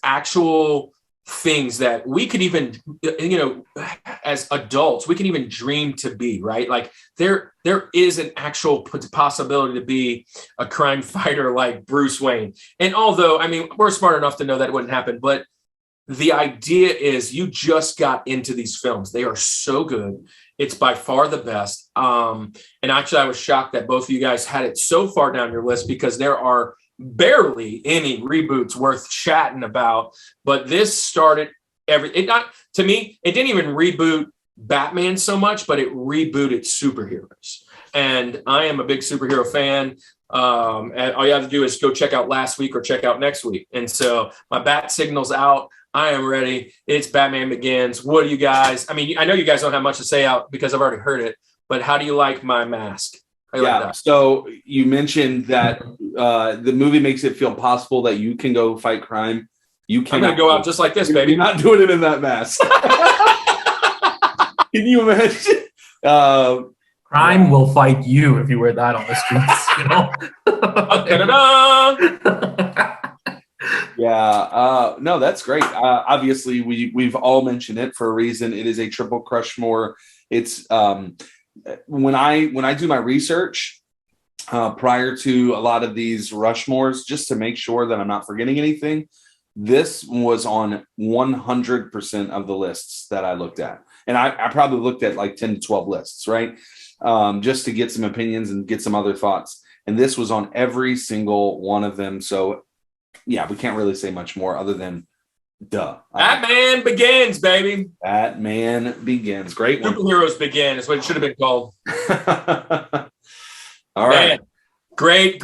B: actual things that we could even, as adults, we can even dream to be, right? Like there is an actual possibility to be a crime fighter like Bruce Wayne. And although, we're smart enough to know that it wouldn't happen, but the idea is you just got into these films. They are so good. It's by far the best. And actually, I was shocked that both of you guys had it so far down your list, because there are barely any reboots worth chatting about. But this started to me, it didn't even reboot Batman so much, but it rebooted superheroes. And I am a big superhero fan. And all you have to do is go check out last week or check out next week. And so my bat signal's out. I am ready. It's Batman Begins. What do you guys? I know you guys don't have much to say out because I've already heard it, but how do you like my mask? Like
A: so you mentioned that the movie makes it feel possible that you can go fight crime. You
B: I'm
A: cannot.
B: going to go out just like this, baby.
A: You're not doing it in that mask. Can you imagine?
C: Crime will fight you if you wear that on the streets, you know?
A: Yeah, no, that's great. Obviously, we've all mentioned it for a reason. It is a triple Rushmore. It's when I do my research prior to a lot of these Rushmores, just to make sure that I'm not forgetting anything. This was on 100% of the lists that I looked at, and I probably looked at like 10 to 12 lists, right? Just to get some opinions and get some other thoughts. And this was on every single one of them. So yeah, we can't really say much more other than duh.
B: Batman Begins, baby.
A: Batman Begins. Great one.
B: Superheroes Begin is what it should have been called.
A: All right.
B: Man, great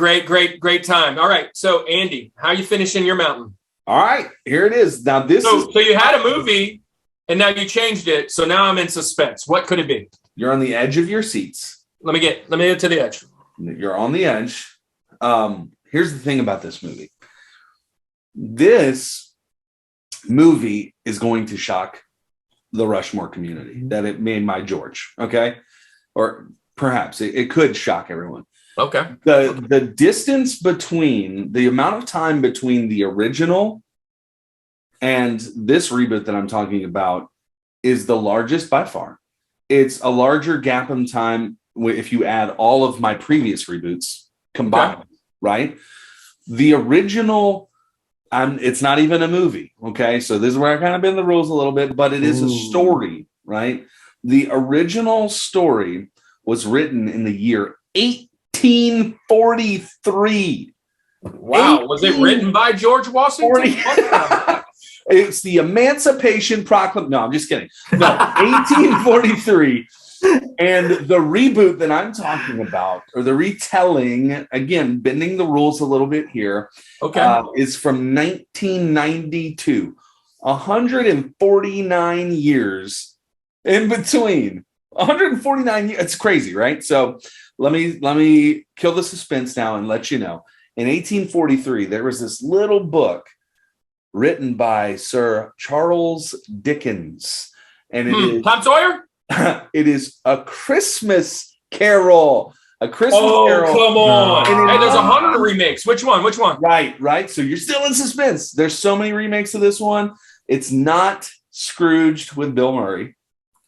B: time. All right. So Andy, how are you finishing your mountain?
A: All right. Here it is. Now
B: so you had a movie and now you changed it. So now I'm in suspense. What could it be?
A: You're on the edge of your seats.
B: Let me get to the edge.
A: You're on the edge. Here's the thing about this movie. This movie is going to shock the Rushmore community that it made my George. Okay. Or perhaps it could shock everyone.
B: Okay.
A: The distance between the amount of time between the original and this reboot that I'm talking about is the largest by far. It's a larger gap in time if you add all of my previous reboots combined, right? The original, it's not even a movie, okay? So this is where I kind of bend the rules a little bit, but it is a story, right? The original story was written in the year 1843.
B: Wow. Was it written by George Washington?
A: It's the Emancipation Proclamation. No, I'm just kidding. No, 1843. And the reboot that I'm talking about, or the retelling, again, bending the rules a little bit here, is from 1992. 149 years in between. 149 years. It's crazy, right? So let me kill the suspense now and let you know. In 1843, there was this little book written by Sir Charles Dickens. And it is
B: Tom Sawyer?
A: It is A Christmas Carol. A Christmas Carol.
B: Oh, come on. Hey, there's 100 remakes. Which one?
A: Right. So you're still in suspense. There's so many remakes of this one. It's not Scrooged with Bill Murray.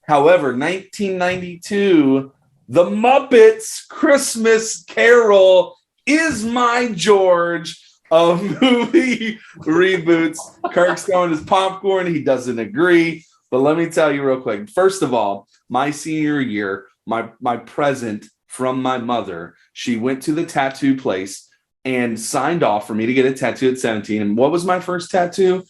A: However, 1992, The Muppets Christmas Carol is my George of movie reboots. Kirk's throwing his popcorn. He doesn't agree. But let me tell you real quick. First of all, my senior year, my present from my mother, she went to the tattoo place and signed off for me to get a tattoo at 17. And what was my first tattoo?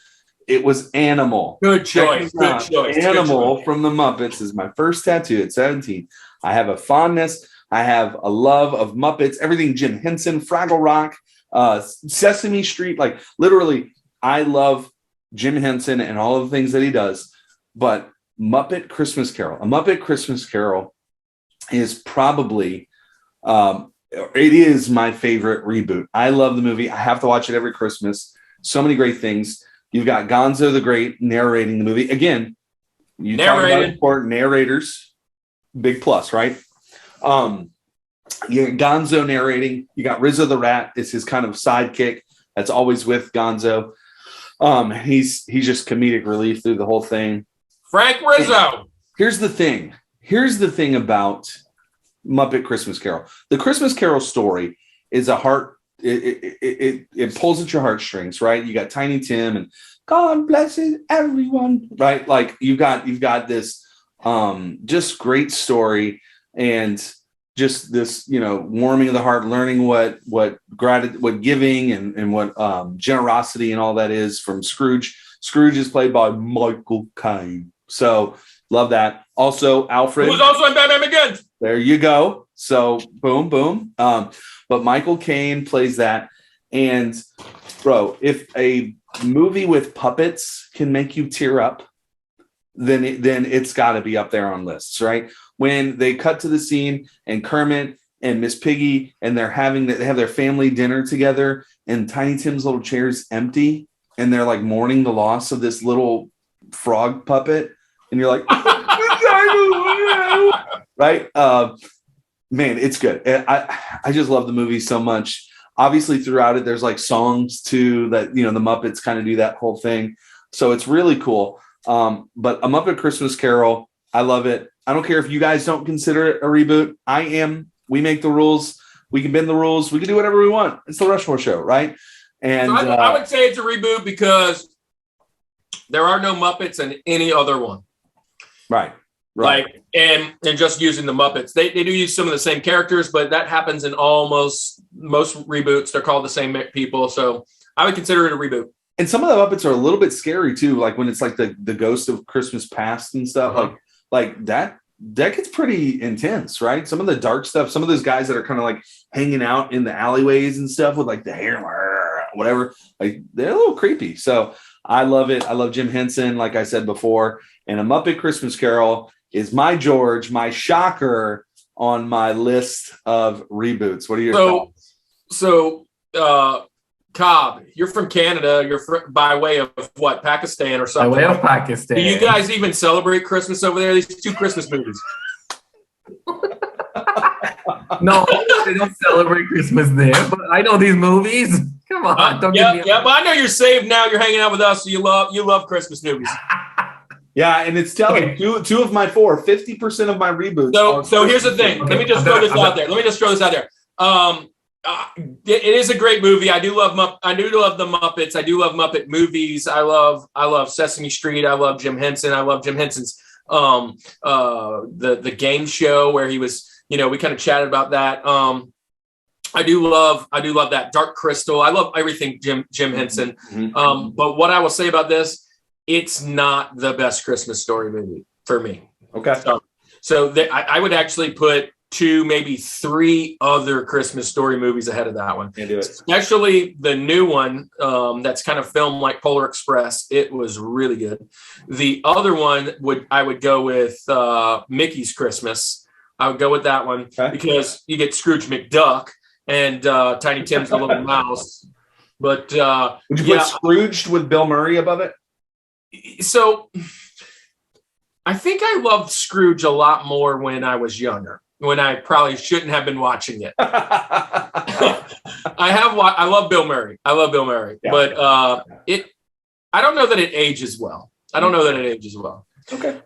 A: It was Animal.
B: Good choice.
A: Animal from the Muppets is my first tattoo at 17. I have a fondness. I have a love of Muppets, everything Jim Henson, Fraggle Rock, Sesame Street. Like literally, I love Jim Henson and all of the things that he does. But Muppet Christmas Carol, A Muppet Christmas Carol is probably, it is my favorite reboot. I love the movie. I have to watch it every Christmas. So many great things. You've got Gonzo the Great narrating the movie. Again, you talk about important narrators. Big plus, right? You got Gonzo narrating. You got Rizzo the Rat. It's his kind of sidekick that's always with Gonzo. He's just comedic relief through the whole thing.
B: Frank Rizzo.
A: Here's the thing about Muppet Christmas Carol. The Christmas Carol story is a heart. It pulls at your heartstrings, right? You got Tiny Tim and God blesses everyone, right? Like you've got this just great story and just this, warming of the heart, learning what giving and what generosity and all that is from Scrooge. Scrooge is played by Michael Caine. So love that. Also, Alfred.
B: Who's also in Batman Begins.
A: There you go. So boom, boom. But Michael Caine plays that. And bro, if a movie with puppets can make you tear up, then it's got to be up there on lists, right? When they cut to the scene and Kermit and Miss Piggy and they have their family dinner together and Tiny Tim's little chair's empty and they're like mourning the loss of this little frog puppet, and you're like, right? Man, it's good. And I just love the movie so much. Obviously, throughout it, there's like songs too that the Muppets kind of do that whole thing. So it's really cool. But A Muppet Christmas Carol, I love it. I don't care if you guys don't consider it a reboot. I am. We make the rules. We can bend the rules. We can do whatever we want. It's the Rushmore Show, right? And
B: so I would say it's a reboot because there are no Muppets in any other one.
A: Right.
B: Like, and just using the Muppets. They do use some of the same characters, but that happens in most reboots. They're called the same people. So I would consider it a reboot.
A: And some of the Muppets are a little bit scary too. Like when it's like the ghost of Christmas past and stuff.
B: Uh-huh.
A: Like that gets pretty intense, right? Some of the dark stuff, some of those guys that are kind of like hanging out in the alleyways and stuff with like the hair, whatever, like they're a little creepy. So I love it. I love Jim Henson, like I said before. And A Muppet Christmas Carol is my George, my shocker on my list of reboots. What are your thoughts?
B: So, Kaab, you're from Canada. You're by way of what, Pakistan or something?
C: By way of Pakistan.
B: Do you guys even celebrate Christmas over there? These two Christmas movies.
C: No, they don't celebrate Christmas there, but I know these movies. Come on, don't give me
B: but I know you're saved now. You're hanging out with us, so you love Christmas movies.
A: Yeah, and it's telling two of my 50% of my reboots.
B: So here's the thing. Let me just throw this out there. It is a great movie. I do love the Muppets. I do love Muppet movies. I love Sesame Street. I love Jim Henson. I love Jim Henson's the game show where he was, we kind of chatted about that. I do love that Dark Crystal. I love everything Jim Henson.
A: Mm-hmm.
B: But what I will say about this, it's not the best Christmas story movie for me.
A: Okay.
B: So I would actually put 2, maybe 3 other Christmas story movies ahead of that one.
A: Can't do it.
B: Especially the new one that's kind of filmed like Polar Express. It was really good. The other one I would go with Mickey's Christmas. I would go with that one because you get Scrooge McDuck and Tiny Tim's the little mouse. But
A: would you put Scrooged with Bill Murray above it?
B: So I think I loved Scrooge a lot more when I was younger, when I probably shouldn't have been watching it. I love Bill Murray.
A: Yeah.
B: But I don't know that it ages well.
A: Okay.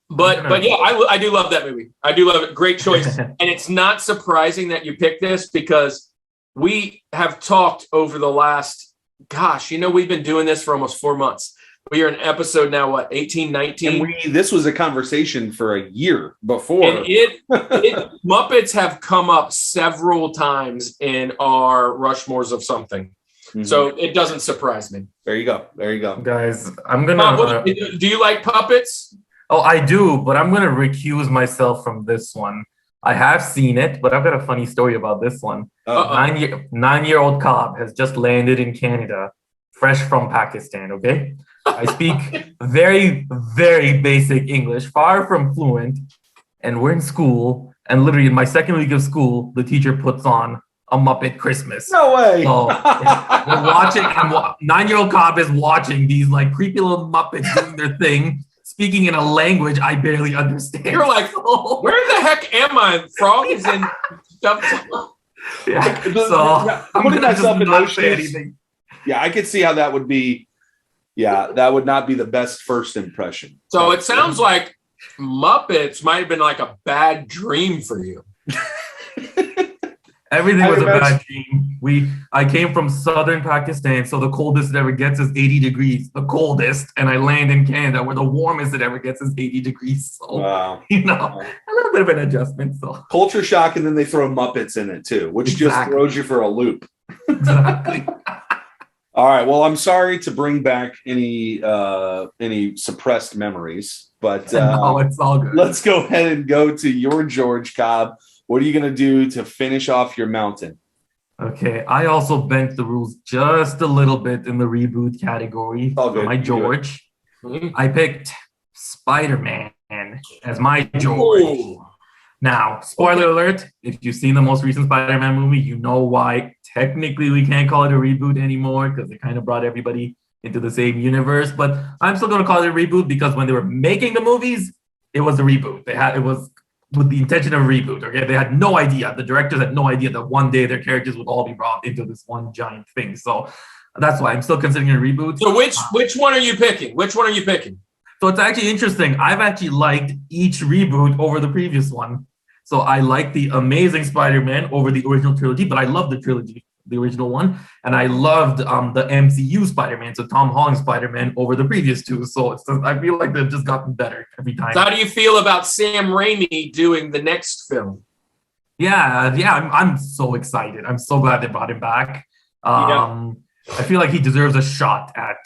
B: But yeah, I do love that movie. I do love it. Great choice. And it's not surprising that you picked this because we have talked over the last, we've been doing this for almost 4 months. We are in episode now, 18, 19?
A: And this was a conversation for a year before.
B: And Muppets have come up several times in our Rushmores of something. Mm-hmm. So it doesn't surprise me.
A: There you go.
C: Guys, I'm going to...
B: do you like puppets?
C: Oh, I do, but I'm going to recuse myself from this one. I have seen it, but I've got a funny story about this one. 9-year-old Kaab has just landed in Canada, fresh from Pakistan, okay? I speak very, very basic English, far from fluent, and we're in school, and literally in my second week of school, the teacher puts on A Muppet Christmas.
A: No way!
C: So we're watching, 9-year-old Kaab is watching these like creepy little Muppets doing their thing, speaking in a language I barely understand.
B: You're like, where the heck am I? Frog is in stuff.
C: Yeah,
A: so I'm putting myself in those shoes. Yeah, I could see how that would be. Yeah, that would not be the best first impression.
B: So it sounds like Muppets might have been like a bad dream for you.
C: Everything was a bad dream. I came from southern Pakistan, so the coldest it ever gets is 80 degrees, the coldest, and I land in Canada where the warmest it ever gets is 80 degrees. So,
A: wow.
C: A little bit of an adjustment. So
A: culture shock, and then they throw Muppets in it too, which just throws you for a loop.
C: Exactly.
A: All right. Well, I'm sorry to bring back any suppressed memories, but
C: no, it's all good.
A: Let's go ahead and go to your George Kaab. What are you going to do to finish off your mountain?
C: Okay. I also bent the rules just a little bit in the reboot category.
A: All good.
C: My George. I picked Spider-Man as my George.
B: Ooh.
C: Now, spoiler alert, if you've seen the most recent Spider-Man movie, you know why technically we can't call it a reboot anymore because it kind of brought everybody into the same universe. But I'm still going to call it a reboot because when they were making the movies, it was a reboot. It was with the intention of a reboot. Okay, they had no idea. The directors had no idea that one day their characters would all be brought into this one giant thing. So that's why I'm still considering it a reboot.
B: So which one are you picking? Which one are you picking?
C: So it's actually interesting. I've actually liked each reboot over the previous one. So I like the Amazing Spider-Man over the original trilogy, but I love the trilogy, the original one. And I loved the MCU Spider-Man, so Tom Holland Spider-Man over the previous two. So I feel like they've just gotten better every time.
B: So how do you feel about Sam Raimi doing the next film?
C: Yeah, I'm so excited. I'm so glad they brought him back. I feel like he deserves a shot at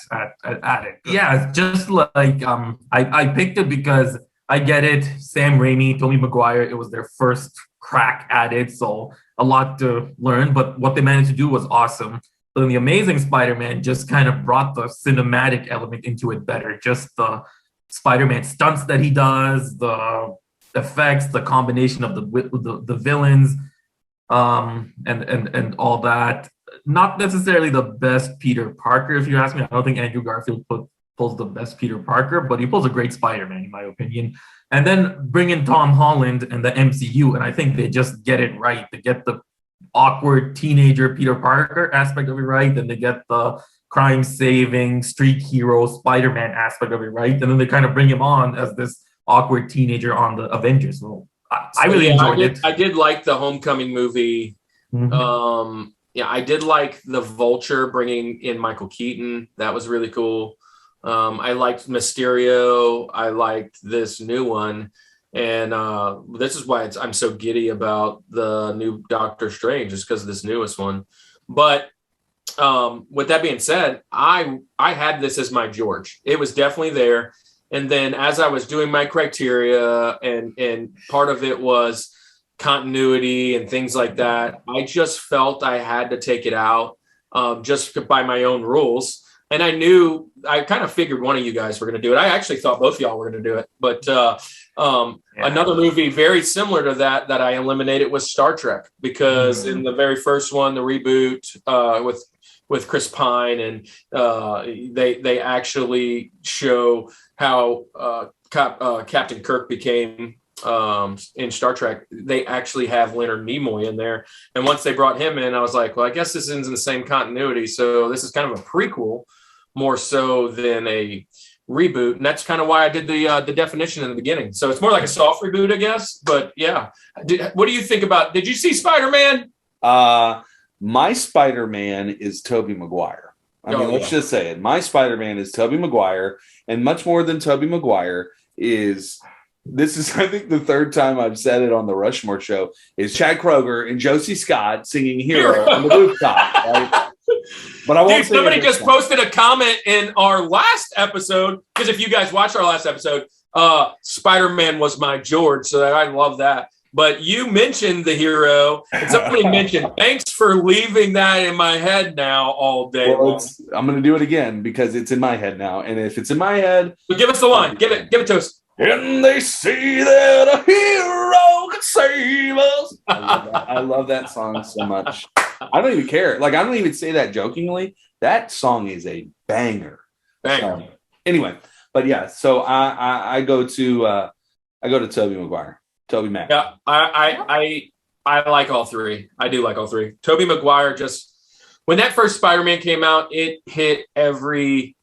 C: it. Yeah, it's just like I picked it because I get it. Sam Raimi, Tobey Maguire, it was their first crack at it, so a lot to learn. But what they managed to do was awesome. So then the Amazing Spider-Man just kind of brought the cinematic element into it better. Just the Spider-Man stunts that he does, the effects, the combination of the villains, and all that. Not necessarily the best Peter Parker, if you ask me. I don't think Andrew Garfield pulls the best Peter Parker, but he pulls a great Spider-Man, in my opinion. And then bring in Tom Holland and the MCU, and I think they just get it right. They get the awkward teenager Peter Parker aspect of it right, and they get the crime-saving street hero Spider-Man aspect of it right, and then they kind of bring him on as this awkward teenager on the Avengers. So I really enjoyed it.
B: I did like the Homecoming movie. Mm-hmm. I did like the Vulture bringing in Michael Keaton. That was really cool. I liked Mysterio. I liked this new one. And this is why I'm so giddy about the new Doctor Strange, just because of this newest one. But with that being said, I had this as my George. It was definitely there. And then as I was doing my criteria, and part of it was continuity and things like that, I just felt I had to take it out just by my own rules. And I kind of figured one of you guys were going to do it. I actually thought both of y'all were going to do it. But another movie very similar to that I eliminated was Star Trek, because in the very first one, the reboot with Chris Pine, and they actually show how Captain Kirk became in Star Trek. They actually have Leonard Nimoy in there, and once they brought him in, I was like, well, I guess this is in the same continuity, so this is kind of a prequel more so than a reboot, and that's kind of why I did the definition in the beginning. So it's more like a soft reboot, I guess. But yeah, what do you think about? Did you see Spider-Man?
A: My Spider-Man is Tobey Maguire. Let's just say it. My Spider-Man is Tobey Maguire, and much more than Tobey Maguire is. This is, I think, the third time I've said it on the Rushmore Show, is Chad Kroeger and Josie Scott singing Hero on the rooftop. Right? But I won't. Dude,
B: somebody just posted a comment in our last episode, because if you guys watched our last episode, Spider-Man was my George, so I love that. But you mentioned the Hero, and somebody mentioned, thanks for leaving that in my head now all day.
A: Well, I'm going to do it again because it's in my head now. And if it's in my head.
B: So give us the line. Give it to us.
A: And they see that a hero can save us. I love that song so much. I don't even care. Like, I don't even say that jokingly. That song is a banger.
B: Banger.
A: Anyway, but yeah, so I go to Tobey Maguire. Tobey Mac.
B: Yeah, I like all three. I do like all three. Tobey Maguire, just when that first Spider-Man came out, it hit every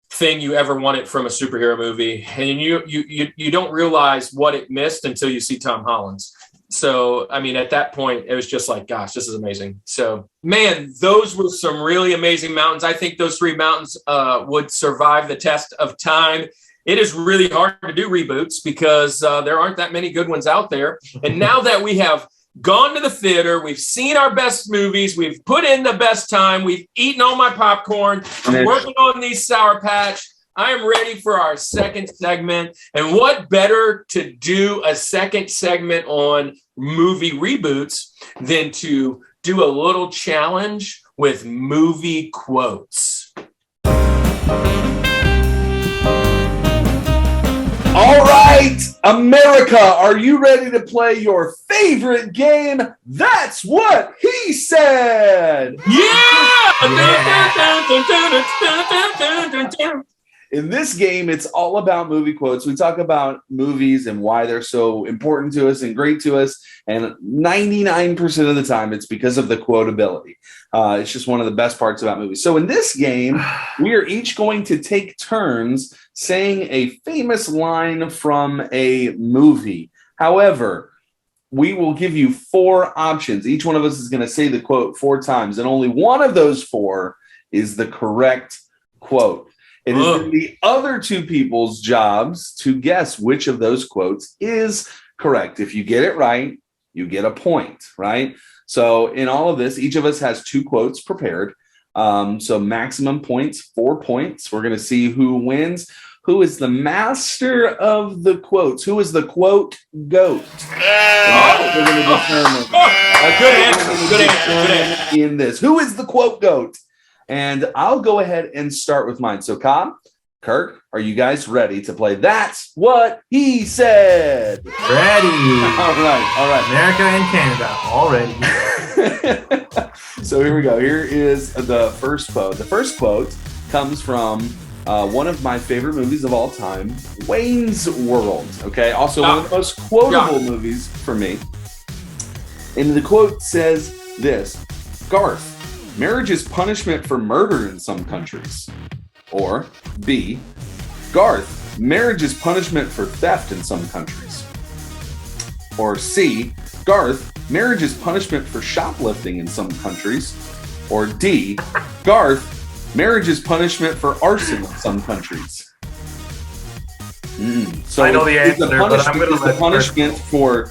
B: thing you ever wanted from a superhero movie, and you don't realize what it missed until you see Tom Holland's. So I mean, at that point, it was just like, gosh, this is amazing. So man, those were some really amazing mountains. I think those three mountains would survive the test of time. It is really hard to do reboots because there aren't that many good ones out there. And now that we have gone to the theater, we've seen our best movies, we've put in the best time, we've eaten all my popcorn, I'm working on these Sour Patch, I am ready for our second segment. And what better to do a second segment on movie reboots than to do a little challenge with movie quotes.
A: All right. right, America, are you ready to play your favorite game? That's what he said. In this game, it's all about movie quotes. We talk about movies and why they're so important to us and great to us. And 99% of the time, it's because of the quotability. It's just one of the best parts about movies. So in this game, we are each going to take turns saying a famous line from a movie. However, we will give you 4 options. Each one of us is going to say the quote 4 times, and only one of those 4 is the correct quote. It is then the other 2 people's jobs to guess which of those quotes is correct. If you get it right, you get a point, right? So in all of this, each of us has 2 quotes prepared. So maximum points, 4 points. We're going to see who wins. Who is the master of the quotes? Who is the quote goat? We're going to determine.
B: Good answer.
A: In this, who is the quote goat? And I'll go ahead and start with mine. So, Kaab, Kirk, are you guys ready to play That's What He Said?
C: Ready.
A: All right.
C: America and Canada, all ready.
A: So here we go. Here is the first quote. The first quote comes from one of my favorite movies of all time, Wayne's World. Okay, also one of the most quotable movies for me. And the quote says this: Garth, marriage is punishment for murder in some countries. Or B, Garth, marriage is punishment for theft in some countries. Or C, Garth, marriage is punishment for shoplifting in some countries. Or D, Garth, marriage is punishment for arson in some countries. So
C: I know the answer, but I'm going to let
A: punishment for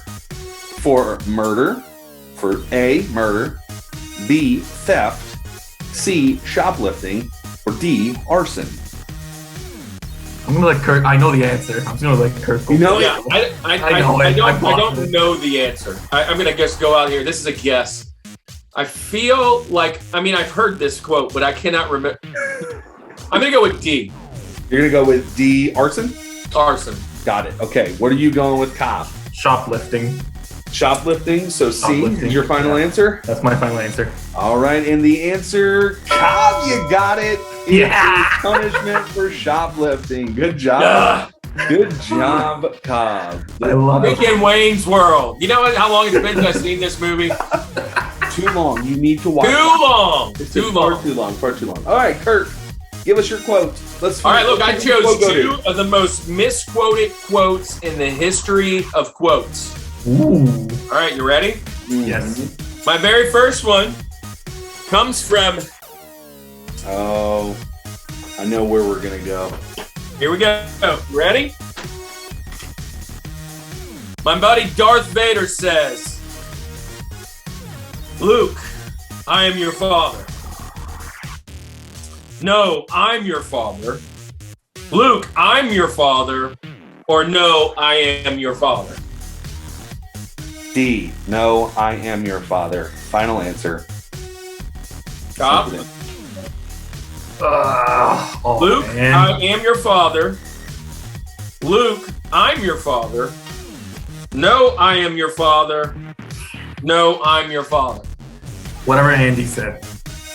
A: murder, for A, murder, B, theft, C, shoplifting, or D, arson.
C: I'm gonna let Kirk. I know the answer. I'm just gonna let Kirk.
A: You know,
B: Yeah, I don't know the answer. I'm gonna just go out here. This is a guess. I feel like, I've heard this quote, but I cannot remember. I'm gonna go with D.
A: You're gonna go with D, arson?
B: Arson.
A: Got it. Okay. What are you going with, Kaab?
C: Shoplifting.
A: Shoplifting. So C
C: Shoplifting.
A: is your final answer?
C: That's my final answer.
A: All right. And the answer, Kaab, you got it.
C: Yeah.
A: It's punishment for shoplifting. Good job. Good job, Kaab.
C: I love it.
B: Weekend Wayne's World. You know how long it's been since I've seen this movie?
A: Too long. You need to watch
B: Too long.
A: It's
B: Too
A: far
B: long.
A: too long. Far too long. All right, Kurt, give us your quote.
B: All right, look, I chose 2 of the most misquoted quotes in the history of quotes.
C: Ooh.
B: All right, you ready?
C: Yes.
B: My very first one comes from.
A: Oh, I know where we're gonna go.
B: Here we go. Ready? My buddy Darth Vader says, Luke, I am your father. No, I'm your father. Luke, I'm your father. Or no, I am your father.
A: D, no, I am your father. Final answer.
B: Kaab? Luke,
C: man.
B: I am your father. Luke, I'm your father. No, I am your father. No, I'm your father.
C: Whatever Andy said.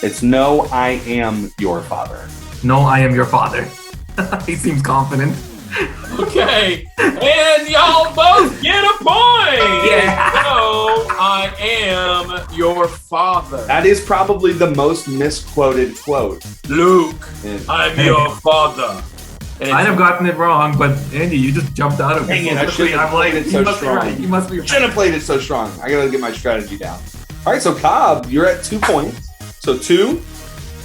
A: It's no, I am your father.
C: No, I am your father. He seems confident.
B: Okay, and y'all both get a point.
C: Yeah.
B: No, I am your father.
A: That is probably the most misquoted quote.
B: Luke,
A: Yeah.
B: I'm your father. And
C: I'd have gotten it wrong, but Andy, you just jumped out of
A: Dang
C: it.
A: it, I shouldn't have played it so
C: you must
A: strong.
C: be right. You must be
A: Shouldn't have played it so strong. I gotta get my strategy down. All right, so Kaab, you're at 2 points. So 2.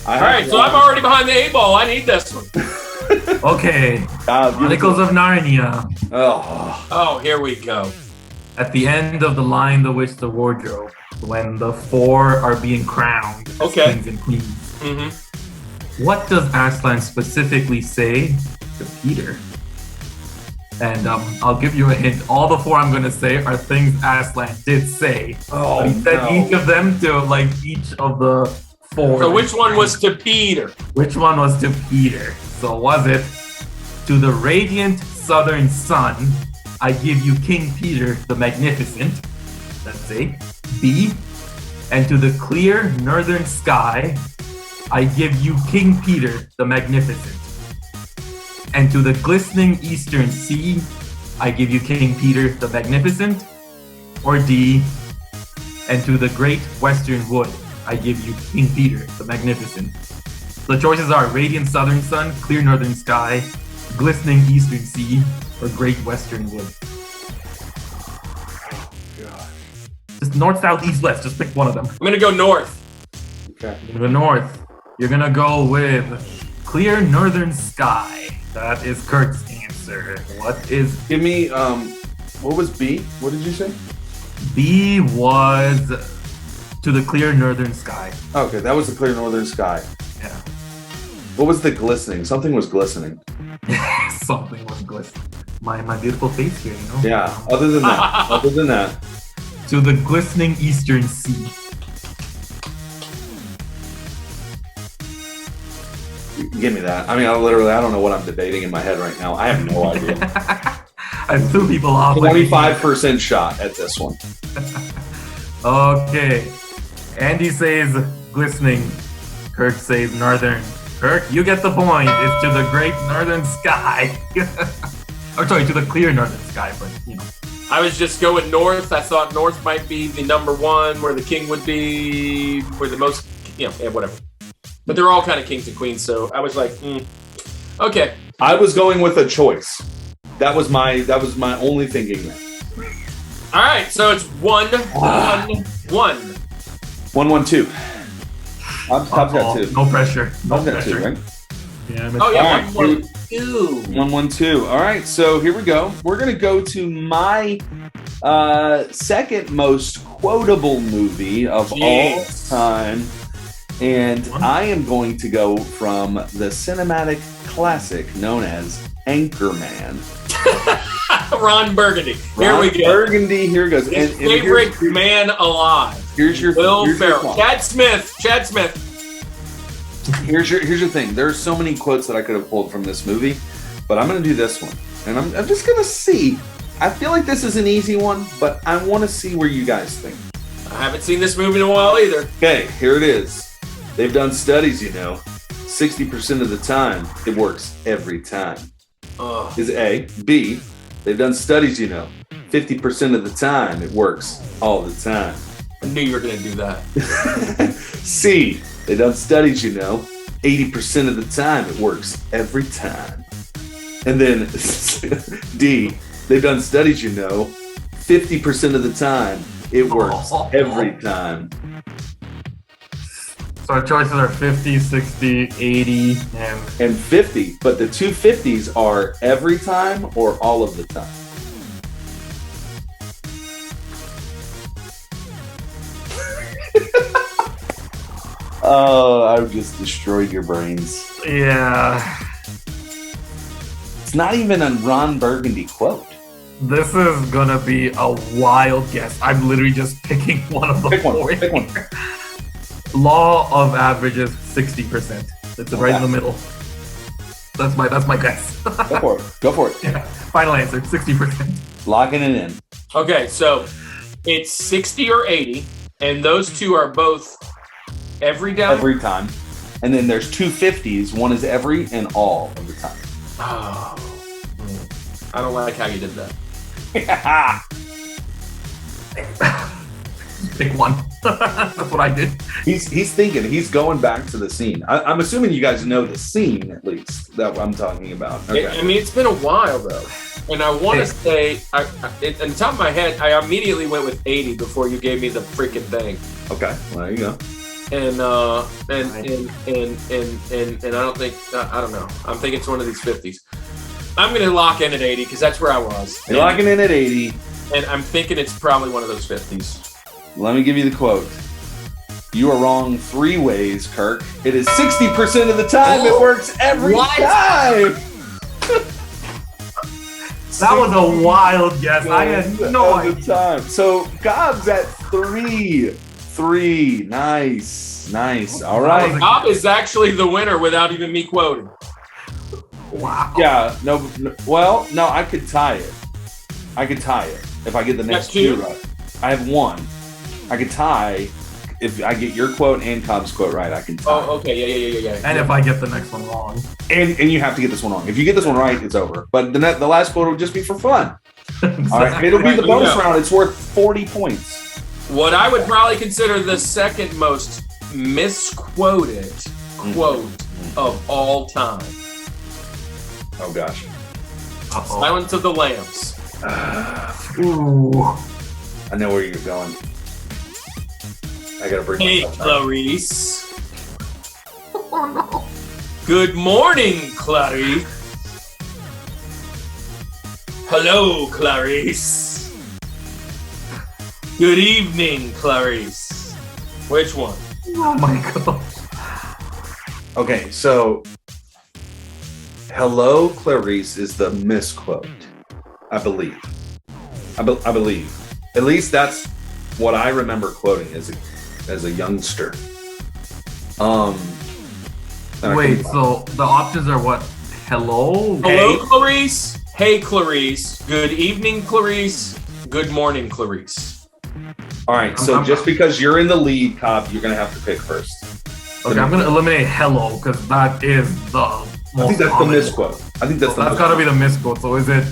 B: All right, so I'm already behind the 8 ball. I need this one.
C: Okay. Chronicles of Narnia.
A: Oh,
B: here we go.
C: At the end of The Lion, the Witch, the Wardrobe, when the 4 are being crowned as
B: Okay.
C: kings and queens,
B: Mm-hmm.
C: what does Aslan specifically say to Peter? And I'll give you a hint. All the 4 I'm going to say are things Aslan did say. But he said each of them to like each of the 4.
B: So which one was to Peter?
C: Which one was to Peter? So was it to the radiant southern sun, I give you King Peter the Magnificent. That's A. B. And to the clear northern sky, I give you King Peter the Magnificent. And to the glistening eastern sea, I give you King Peter the Magnificent. Or D. And to the great western wood, I give you King Peter the Magnificent. The choices are radiant southern sun, clear northern sky, glistening eastern sea, or great western wood. Just north, south, east, west. Just pick one of them.
B: I'm gonna go north.
A: Okay.
C: You're gonna go north. You're gonna go with clear northern sky. That is Kurt's answer. What is
A: Give me what was B? What did you say?
C: B? Was to the clear northern sky.
A: Okay, that was the clear northern sky.
C: Yeah.
A: What was the glistening? Something was glistening.
C: Something was glistening. My beautiful face here, you know.
A: Yeah. Other than that.
C: To the glistening eastern sea.
A: Give me that. I mean, I don't know what I'm debating in my head right now. I have no idea.
C: I threw people off.
A: 25% shot at this one.
C: Okay. Andy says glistening. Kirk says northern. Kirk, you get the point. It's to the great northern sky. Or sorry, to the clear northern sky, but you know.
B: I was just going north. I thought north might be the number one, where the king would be, where the most, yeah, whatever. But they're all kind of kings and queens, so I was like, okay.
A: I was going with a choice. That was my only thinking there.
B: All right, so it's 1-1-1.
A: 1-1-2. I've got 2.
C: No pressure. No
A: I've got
C: pressure.
A: 2, right?
C: Yeah,
B: Oh yeah,
A: All right.
B: 1-1-2.
A: 1-1-2. All right, so here we go. We're gonna go to my second most quotable movie of all time, and I am going to go from the cinematic classic known as Anchorman.
B: Ron Burgundy. Here we go.
A: Burgundy. Here goes.
B: His favorite man alive.
A: Here's your
B: Will
A: here's your
B: Ferrell.
A: thought.
B: Chad Smith.
A: Here's your thing. There are so many quotes that I could have pulled from this movie, but I'm going to do this one. And I'm just going to see. I feel like this is an easy one, but I want to see where you guys think.
B: I haven't seen this movie in a while either.
A: Okay, here it is. They've done studies, 60% of the time, it works every time. Is A. B. They've done studies, 50% of the time, it works all the time.
B: I knew you were going to do that.
A: C. They've done studies, 80% of the time it works every time. And then D. They've done studies, 50% of the time it works every time.
C: So our choices are 50, 60, 80,
A: and 50. But the two 50s are every time or all of the time. Oh, I've just destroyed your brains.
C: Yeah.
A: It's not even a Ron Burgundy quote.
C: This is gonna be a wild guess. I'm literally just picking one of the four.
A: Pick one.
C: Law of averages, 60%. It's right in the middle. That's my guess.
A: Go for it.
C: Yeah. Final answer, 60%.
A: Locking it in.
B: Okay, so it's 60 or 80, and those two are both every time?
A: Every time. And then there's two 50s. One is every and all of the time.
B: Oh. I don't like how you did that.
C: Pick one. That's what I did.
A: He's thinking. He's going back to the scene. I'm assuming you guys know the scene, at least, that I'm talking about. Okay.
B: I mean, it's been a while, though. And I want to say, on the top of my head, I immediately went with 80 before you gave me the freaking thing.
A: Okay. Well, there you go.
B: And I don't think, I don't know. I'm thinking it's one of these 50s. I'm going to lock in at 80 because that's where I was.
A: You're locking in at 80.
B: And I'm thinking it's probably one of those 50s.
A: Let me give you the quote. You are wrong 3 ways, Kirk. It is 60% of the time. It works every time.
C: That was a wild guess. I had no idea.
A: Time. So Kaab's at 3. Nice. All right.
B: Kaab is actually the winner without even me quoting.
C: Wow.
A: Yeah. No. Well, no. I could tie it. I could tie it if I get the next
B: two?
A: two right. I have one. I could tie if I get your quote and Kaab's quote right. I can tie.
B: Oh, okay, yeah.
C: And if I get the next one wrong.
A: And you have to get this one wrong. If you get this one right, it's over. But the last quote will just be for fun. All right, it'll be the bonus round. It's worth 40 points.
B: What I would probably consider the second most misquoted quote of all time.
A: Oh gosh.
C: Uh-oh.
B: Silence of the Lambs.
C: Ooh.
A: I know where you're going. I gotta bring
B: Hey,
A: myself back.
B: Clarice. Good morning, Clarice. Hello, Clarice. Good evening, Clarice. Which one?
C: Oh my gosh.
A: Okay, so hello, Clarice is the misquote. I believe. I believe. At least that's what I remember quoting as a youngster.
C: Wait, so the options are what? Hello?
B: Hello, Clarice. Hey, Clarice. Good evening, Clarice. Good morning, Clarice.
A: All right, so just because you're in the lead, Kaab, you're gonna have to pick first.
C: Okay, I'm gonna eliminate hello because that is the most
A: I think that's
C: common.
A: the misquote. I think that's the
C: That's gotta be the misquote. So is it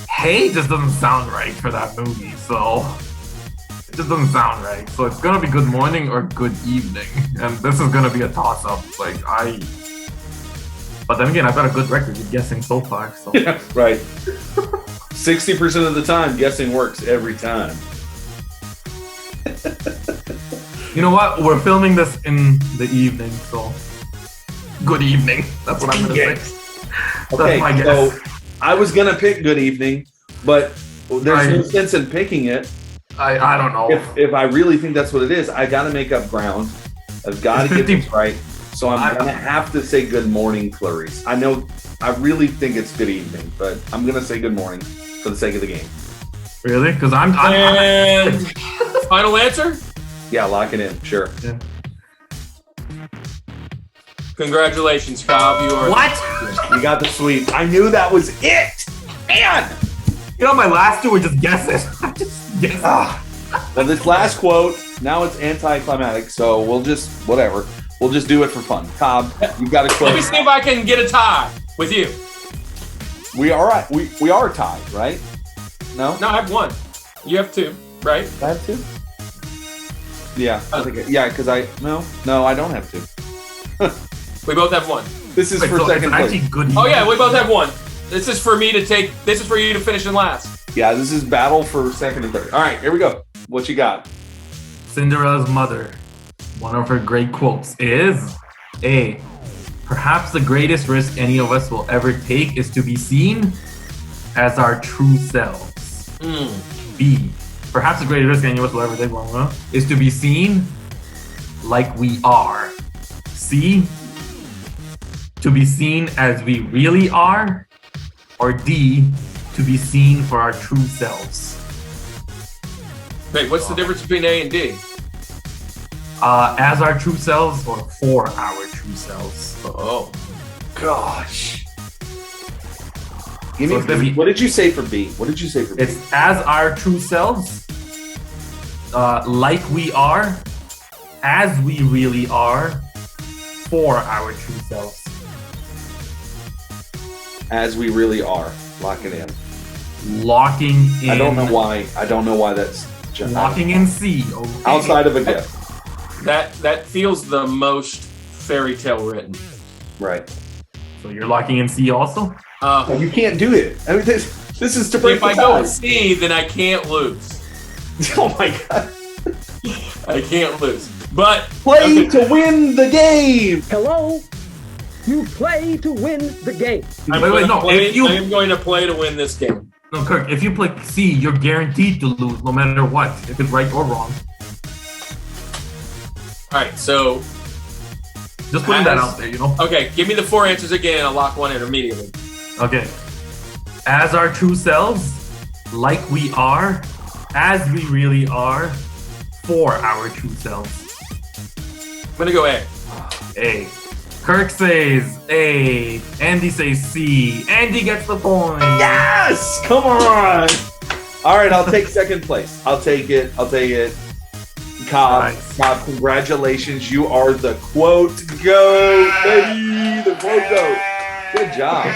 C: hey just doesn't sound right for that movie, so it just doesn't sound right. So it's gonna be good morning or good evening. And this is gonna be a toss up. But then again, I've got a good record with guessing so far. So
A: Yeah, right. 60% of the time, guessing works every time.
C: you know what? We're filming this in the evening, so good evening. That's what I'm gonna say.
A: Okay,
C: That's my guess.
A: so I was gonna pick good evening, but there's no sense in picking it.
C: I don't know.
A: If I really think that's what it is, I gotta make up ground. I've got to get this right. So I'm gonna have to say good morning, Clarice. I know I really think it's good evening, but I'm gonna say good morning for the sake of the game.
C: Really? Because I'm
B: And final answer?
A: Yeah, lock it in. Sure.
C: Yeah.
B: Congratulations, Kaab. You are
C: What?
A: You got the sweep. I knew that was it. Man.
C: You know, my last two were just guesses. I just guessed.
A: Well, this last quote, now it's anticlimactic, so we'll just, whatever. We'll just do it for fun. Kaab, you got a quote.
B: Let me see if I can get a tie with you.
A: We are right. We are tied, right? No?
B: No, I have one. You have two, right?
A: I have two? Yeah. I think because no, I don't have two.
B: We both have one.
A: This is
C: Wait,
A: for
C: so
A: second
C: it's
A: place.
C: actually good.
B: Oh yeah, we both have one. This is for me to take. This is for you to finish in last.
A: Yeah, this is battle for second and third. All right, here we go. What you got?
C: Cinderella's mother. One of her great quotes is A. Perhaps the greatest risk any of us will ever take is to be seen as our true selves. B. Perhaps the greatest risk any of us will ever take is to be seen like we are. C. To be seen as we really are. Or D. To be seen for our true selves.
B: Wait, what's the difference between A and D?
C: As our true selves or for our true selves.
B: Oh,
A: Gosh. Give
C: So
A: me
C: it's gonna be-
A: what did you say for B? What did you say for B?
C: It's as our true selves, like we are, as we really are, for our true selves.
A: As we really are. Lock it in.
C: Locking in.
A: I don't know why. I don't know why that's just
C: Locking in C. Okay.
A: outside of a guess.
B: that feels the most fairy tale written.
A: Right.
C: So you're locking in C also?
A: Oh, you can't do it. I mean, this is to break
B: If
A: the
B: I go
A: tie.
B: with C, then I can't lose.
A: Oh my god.
B: I can't lose. But
A: Play to win the game.
D: Hello? You play to win the game.
B: I'm
C: Wait,
B: going
C: no,
B: to play,
C: if you-
B: I am going to play to win this game.
C: No, Kirk, if you play C, you're guaranteed to lose no matter what, if it's right or wrong.
B: All right, so
C: Just putting that out there, you know?
B: okay, give me the four answers again, and I'll lock one in immediately.
C: Okay. As our true selves, like we are, as we really are, for our true selves.
B: I'm gonna go A.
C: A. Kirk says A. Andy says C. Andy gets the point.
A: Yes! Come on! All right, I'll take second place. I'll take it. Kaab,
C: Nice.
A: Kaab, congratulations. You are the quote goat, baby. The quote goat. Good job.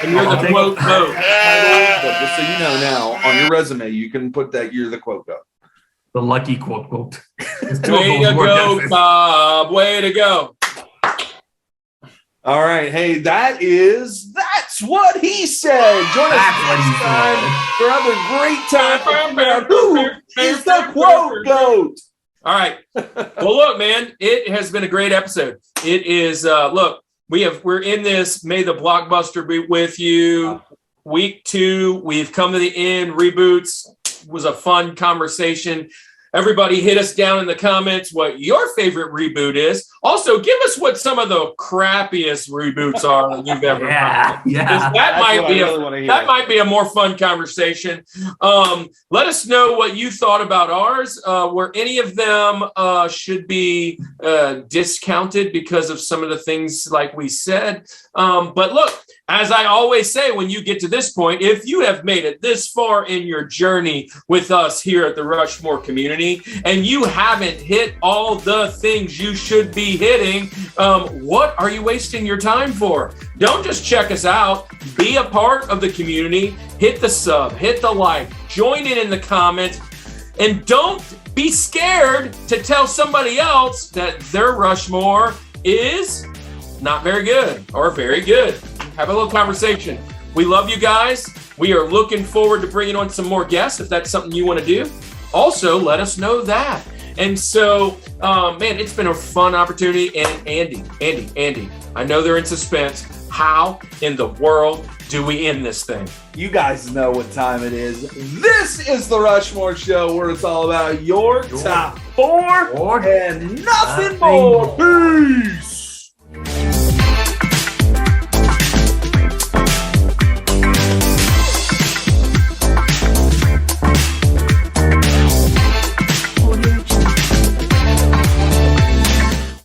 B: And you're the quote goat.
A: But just so you know now, on your resume, you can put that you're the quote goat.
C: The lucky quote. There's two
B: Way
C: of those
B: to
C: more
B: go,
C: guesses.
B: Bob. Way to go.
A: All right. Hey, that's what he said. Join us
C: That's what
A: next
C: he
A: time
C: said.
A: for another great time to figure out who is the quote goat.
B: All right. Well, look, man, it has been a great episode. It is. Look, we're in this. May the blockbuster be with you. Week 2, we've come to the end. Reboots was a fun conversation. Everybody hit us down in the comments what your favorite reboot is. Also, give us what some of the crappiest reboots are that you've ever
C: Yeah,
B: found.
C: yeah.
B: That
A: That's
B: might
A: what
B: be
A: I really wanna hear.
B: that might be a more fun conversation. Let us know what you thought about ours. Were any of them should be discounted because of some of the things like we said? But look, as I always say, when you get to this point, if you have made it this far in your journey with us here at the Rushmore community, and you haven't hit all the things you should be hitting, what are you wasting your time for? Don't just check us out. Be a part of the community. Hit the sub, hit the like, join in the comments, and don't be scared to tell somebody else that their Rushmore is not very good or very good. Have a little conversation. We love you guys. We are looking forward to bringing on some more guests if that's something you want to do. Also, let us know that. And so, man, it's been a fun opportunity. And Andy, I know they're in suspense. How in the world do we end this thing?
A: You guys know what time it is. This is the Rushmore Show, where it's all about your top 4
C: Or
A: and nothing
C: nothing
A: more.
C: more.
A: Peace.